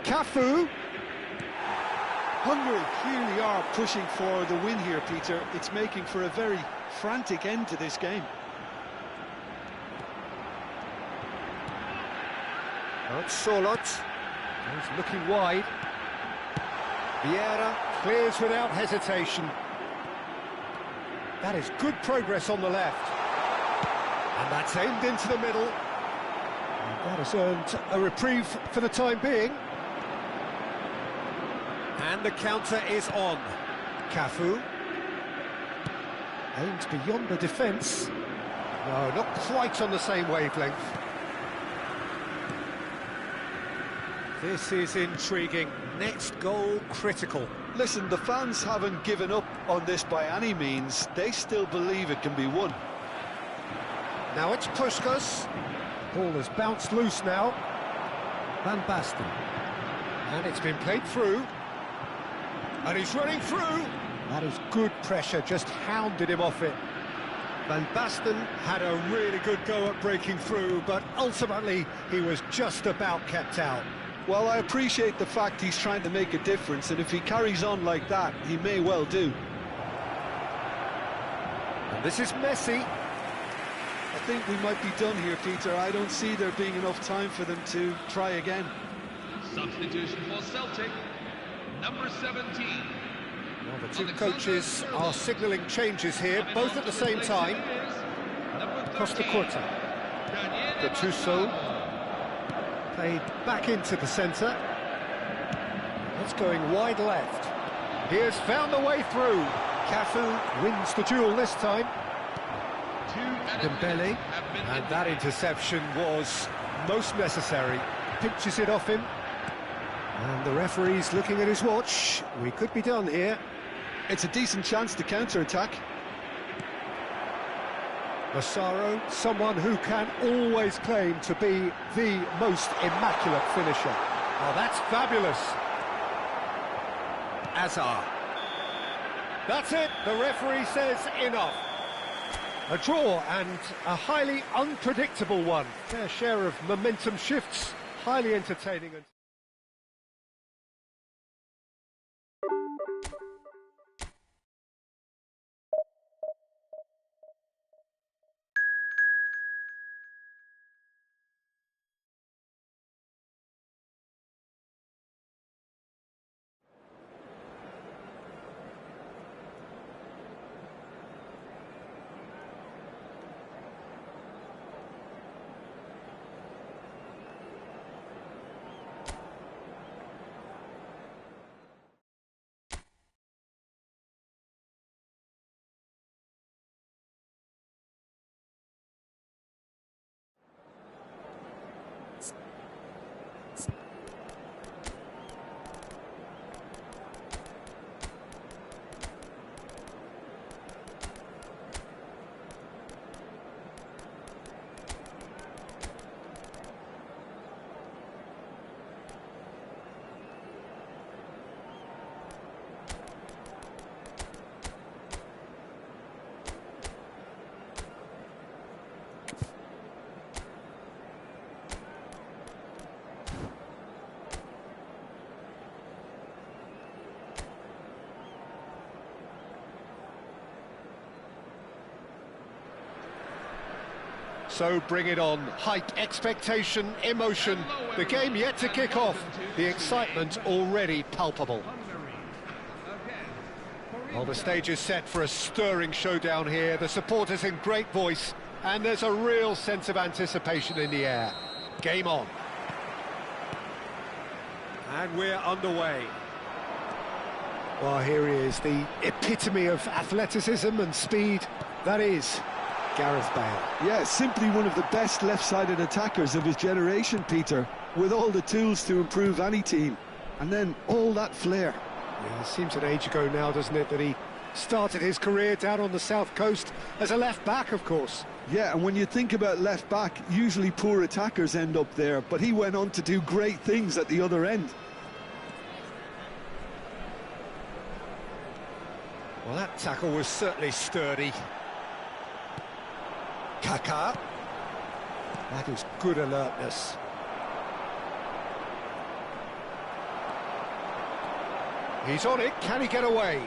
Cafu. Hungary clearly are pushing for the win here, Peter. It's making for a very frantic end to this game. That's Solot. He's looking wide. Vieira clears without hesitation. That is good progress on the left. And that's aimed into the middle. And that has earned a reprieve for the time being. And the counter is on. Cafu. Aims beyond the defence. No, not quite on the same wavelength. This is intriguing. Next goal critical. Listen, the fans haven't given up on this by any means. They still believe it can be won. Now it's Puskás. Ball has bounced loose now. Van Basten. And it's been played through. And he's running through. That is good pressure, just hounded him off it. Van Basten had a really good go at breaking through, but ultimately he was just about kept out. Well, I appreciate the fact he's trying to make a difference, and if he carries on like that, he may well do. And this is Messi. I think we might be done here, Peter. I don't see there being enough time for them to try again. Substitution for Celtic, number 17. Well, the two coaches are signalling changes here, both at the same time. Costa Curta. Gattuso. Played back into the centre. That's going wide left. He has found a way through. Cafu wins the duel this time. Dembele. And that interception was most necessary. Pinches it off him. And the referee's looking at his watch. We could be done here. It's a decent chance to counter-attack. Massaro, someone who can always claim to be the most immaculate finisher. Oh, that's fabulous. Azar. That's it, the referee says enough. A draw, and a highly unpredictable one. Fair share of momentum shifts, highly entertaining. So bring it on. Hype, expectation, emotion. The game yet to kick off. The excitement already palpable. Well, the stage is set for a stirring showdown here. The supporters in great voice, and there's a real sense of anticipation in the air. Game on. And we're underway. Well, here he is, the epitome of athleticism and speed. That is Gareth Bale. Yeah, simply one of the best left-sided attackers of his generation, Peter, with all the tools to improve any team. And then all that flair. Yeah, it seems an age ago now, doesn't it, that he started his career down on the south coast as a left-back, of course. Yeah, and when you think about left-back, usually poor attackers end up there, but he went on to do great things at the other end. Well, that tackle was certainly sturdy. Kaká. That is good alertness. He's on it, can he get away?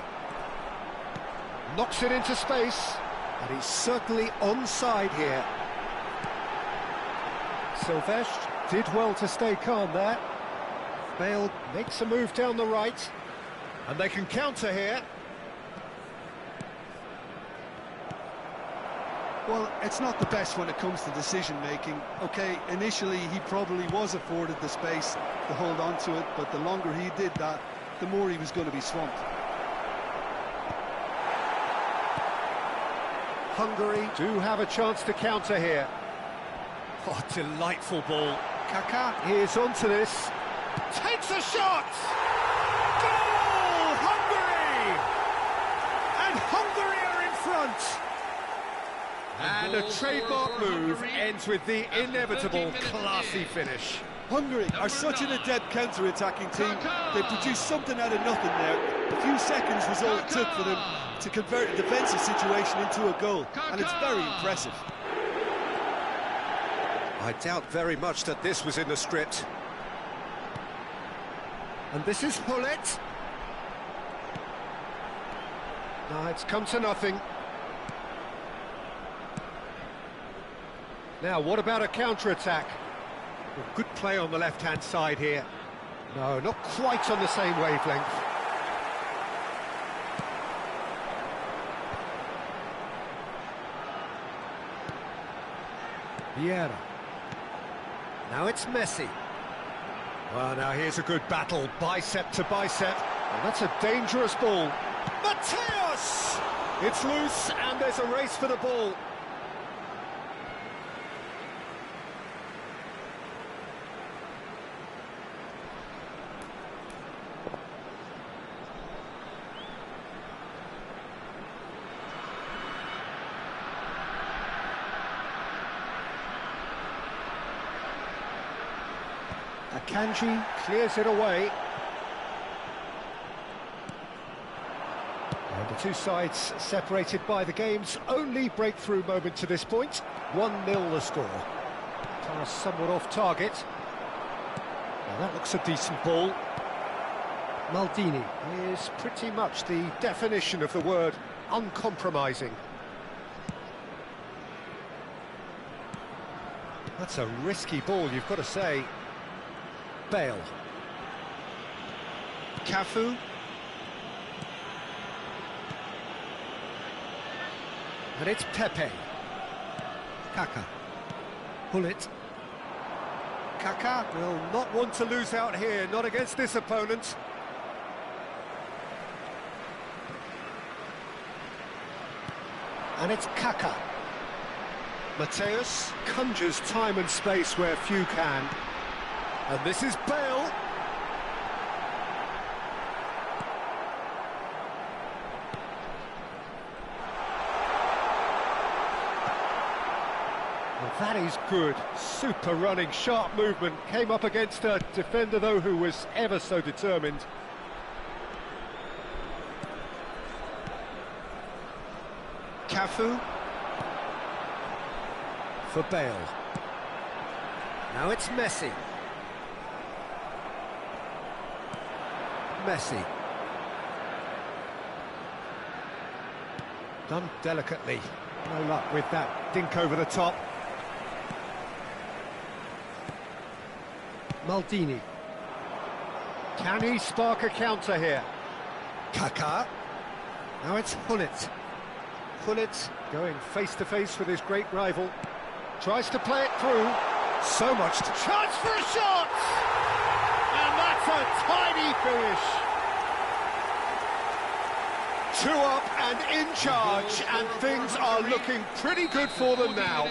Knocks it into space, and he's certainly onside here. Silvestre did well to stay calm there. Bale makes a move down the right, and they can counter here. Well, it's not the best when it comes to decision-making. OK, initially he probably was afforded the space to hold on to it, but the longer he did that, the more he was going to be swamped. Hungary do have a chance to counter here. Oh, delightful ball. Kaká is onto this. Takes a shot! Goal! Hungary! And Hungary are in front! And a trademark move ends with the inevitable classy finish. Hungary are such an adept counter-attacking team. They produced something out of nothing there. A few seconds was all it took for them to convert a defensive situation into a goal, and it's very impressive. I doubt very much that this was in the script. And this is Hullet. No, it's come to nothing. Now, what about a counter-attack? Well, good play on the left-hand side here. No, not quite on the same wavelength. Vieira. Now it's Messi. Well, now here's a good battle, bicep to bicep. Well, that's a dangerous ball. Mateus! It's loose, and there's a race for the ball. Akanji clears it away. And the two sides separated by the game's only breakthrough moment to this point. 1-0 the score. Pass somewhat off target. Well, that looks a decent ball. Maldini is pretty much the definition of the word uncompromising. That's a risky ball, you've got to say. Bale. Cafu. And it's Pepe. Kaká. Hullet. Kaká will not want to lose out here, not against this opponent. And it's Kaká. Mateus conjures time and space where few can. And this is Bale. Well, that is good. Super running, sharp movement. Came up against a defender, though, who was ever so determined. Cafu. For Bale. Now it's Messi. Messi. Done delicately. No luck with that dink over the top. Maldini. Can he spark a counter here? Kaká. Now it's Gullit. Gullit going face-to-face with his great rival. Tries to play it through. So much to... Chance for a shot! And that's a tiny finish. 2 up and in charge, and things are looking pretty good for them now.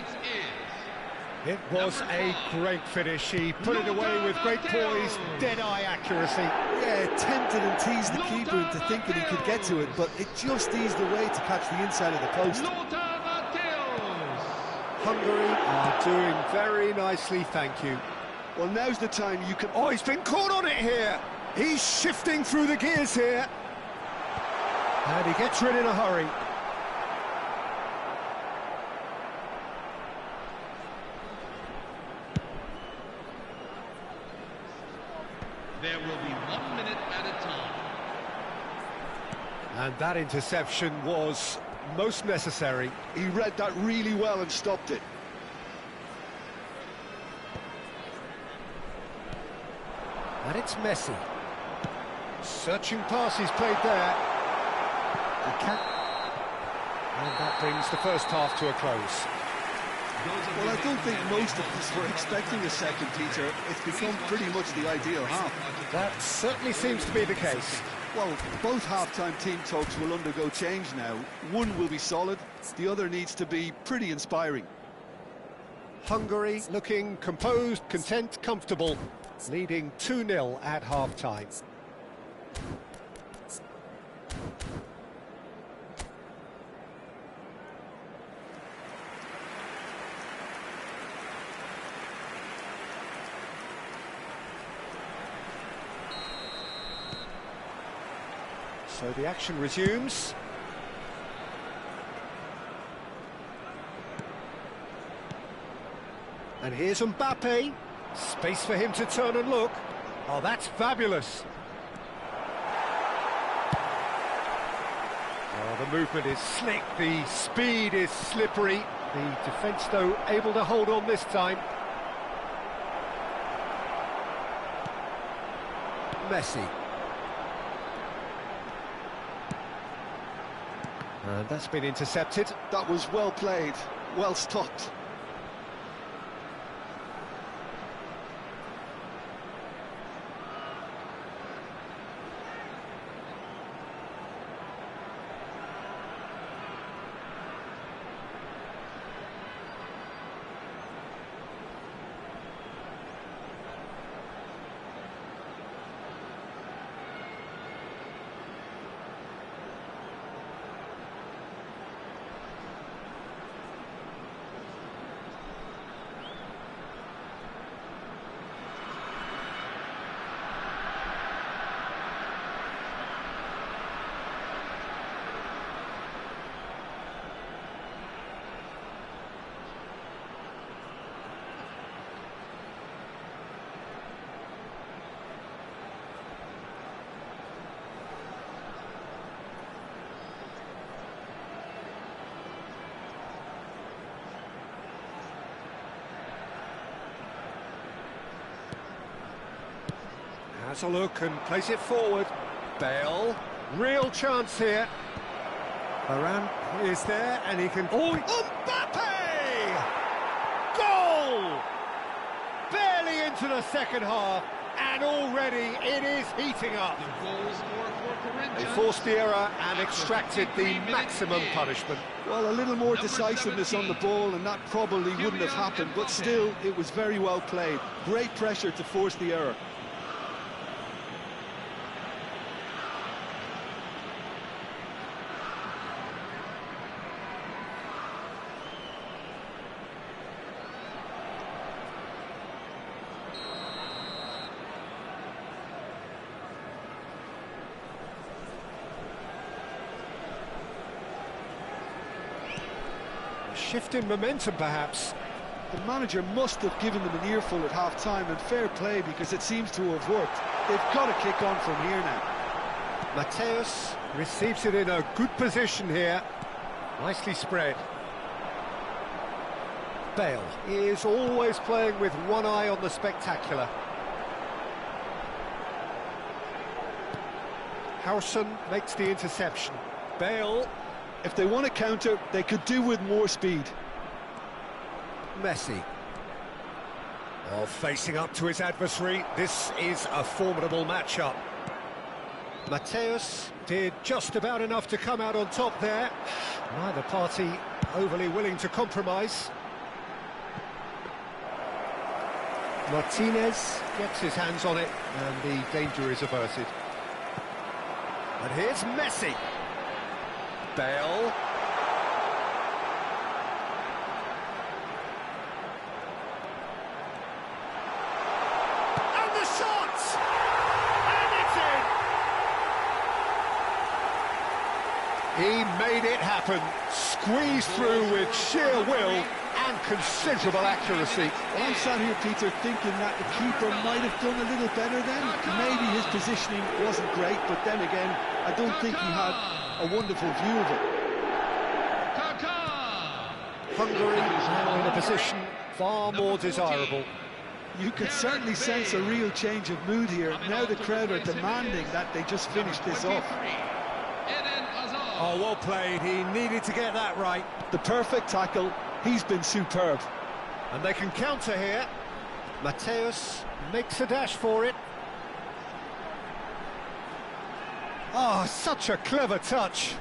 It was a great finish. He put it away with great poise, dead-eye accuracy. Yeah, tempted and teased the keeper into thinking he could get to it, but it just eased away to catch the inside of the post. Hungary are doing very nicely, thank you. Well, now's the time you can... Oh, he's been caught on it here. He's shifting through the gears here. And he gets rid in a hurry. There will be 1 minute at a time. And that interception was most necessary. He read that really well and stopped it. And it's Messi. Searching pass he's played there. And that brings the first half to a close. Well, I don't think most of us were expecting a second, Peter. It's become pretty much the ideal half. That certainly seems to be the case. Well, both half-time team talks will undergo change now. One will be solid, the other needs to be pretty inspiring. Hungary looking composed, content, comfortable, leading 2-0 at half-time. So the action resumes. And here's Mbappe. Space for him to turn and look. Oh, that's fabulous. Oh, the movement is slick, the speed is slippery. The defence, though, able to hold on this time. Messi. And that's been intercepted. That was well played, well stopped. Has a look and plays it forward. Bale, real chance here. Varane is there and he can... Oh, Mbappe! Goal! Barely into the second half And already it is heating up. The goal scorer for They Corinthians. forced the error and extracted the maximum punishment. Well, a little more Number decisiveness on the 17. ball, and that probably wouldn't have happened, but still, it was very well played. Great pressure to force the error. A shift in momentum, perhaps. The manager must have given them an earful at half-time, and fair play, because it seems to have worked. They've got to kick on from here now. Mateus receives it in a good position here. Nicely spread. Bale is always playing with one eye on the spectacular. Howson makes the interception. Bale, If they want to counter, they could do with more speed. Messi. Oh, facing up to his adversary. This is a formidable matchup. Mateus did just about enough to come out on top there. Neither party overly willing to compromise. Martinez gets his hands on it, and the danger is averted. And here's Messi. Bale. And the shot! And it's in! He made it happen. Squeezed through with sheer will and considerable accuracy. Well, I'm sat here, Peter, thinking that the keeper might have done a little better then. Maybe his positioning wasn't great, but then again, I don't think he had a wonderful view of it. Hungary now in a position far more desirable. You could certainly sense a real change of mood here. Now the crowd are demanding that they just finish this off. Oh, well played. He needed to get that right. The perfect tackle. He's been superb. And they can counter here. Mateus makes a dash for it. Oh, such a clever touch.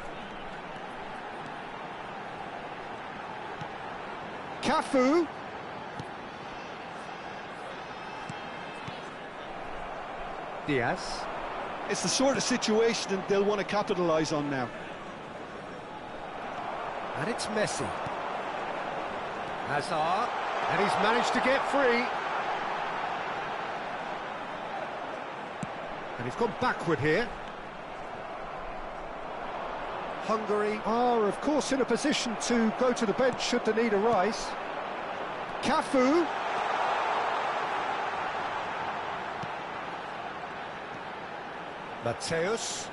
Cafu. Diaz. It's the sort of situation that they'll want to capitalise on now. And it's Messi. Hazard. And he's managed to get free. And he's gone backward here. Hungary are, of course, in a position to go to the bench should the need arise. Cafu. Mateus.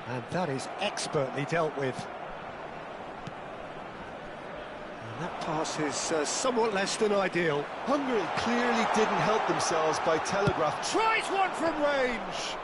And that is expertly dealt with. And that pass is somewhat less than ideal. Hungary clearly didn't help themselves by telegraph. Tries one from range.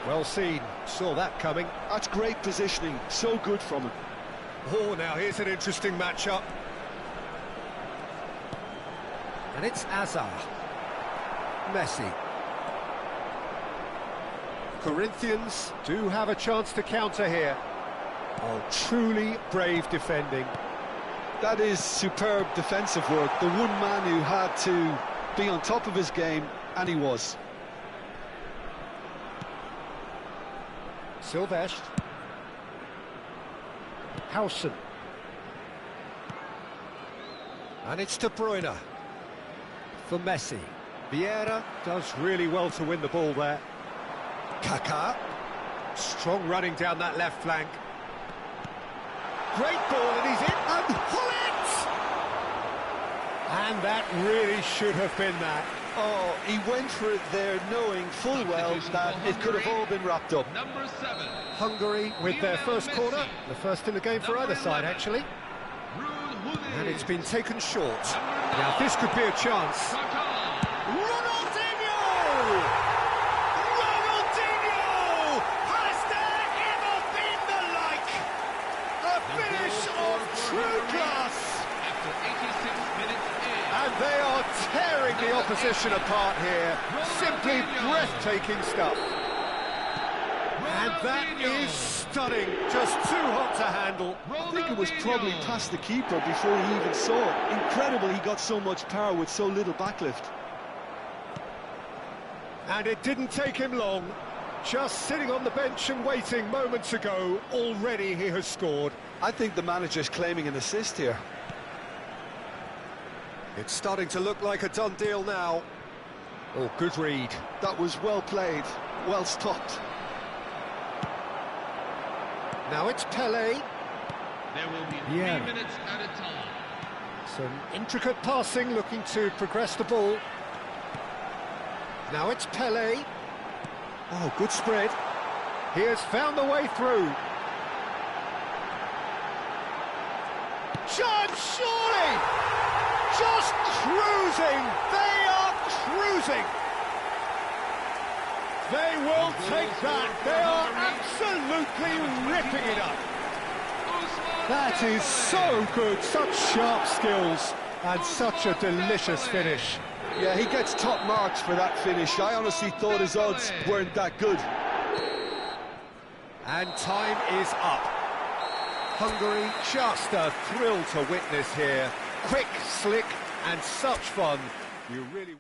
Well seen, saw that coming. That's great positioning, so good from him. Oh, now here's an interesting matchup. And it's Hazard. Messi. Corinthians do have a chance to counter here. Oh, truly brave defending. That is superb defensive work. The one man who had to be on top of his game, and he was. Silvestre. Howson. And it's De Bruyne. For Messi. Vieira does really well to win the ball there. Kaká. Strong running down that left flank. Great ball, and he's in, and pull it! And that really should have been that. Oh, he went for it there, knowing full well that it could have all been wrapped up. Number 7. Hungary with their first corner, the first in the game for either side, actually. And it's been taken short. Now, this could be a chance. Ronaldinho! Ronaldinho! Has there ever been the like? A finish of true class! After 86 minutes in. And they are tearing the opposition apart here. Simply breathtaking stuff. And that is stunning. Just too hot to handle. I think it was probably past the keeper before he even saw it. Incredible he got so much power with so little backlift. And it didn't take him long. Just sitting on the bench and waiting moments ago, already he has scored. I think the manager's claiming an assist here. It's starting to look like a done deal now. Oh, good read. That was well played, well stopped. Now it's Pelé. There will be 3 Yeah. minutes at a time. Some intricate passing, looking to progress the ball. Now it's Pelé. Oh, good spread. He has found the way through. Chance, surely! Just cruising! They are cruising! They will take that. They are absolutely ripping it up. That is so good. Such sharp skills and such a delicious finish. Yeah, he gets top marks for that finish. I honestly thought his odds weren't that good. And time is up. Hungary, just a thrill to witness here. Quick, slick, and such fun. You really...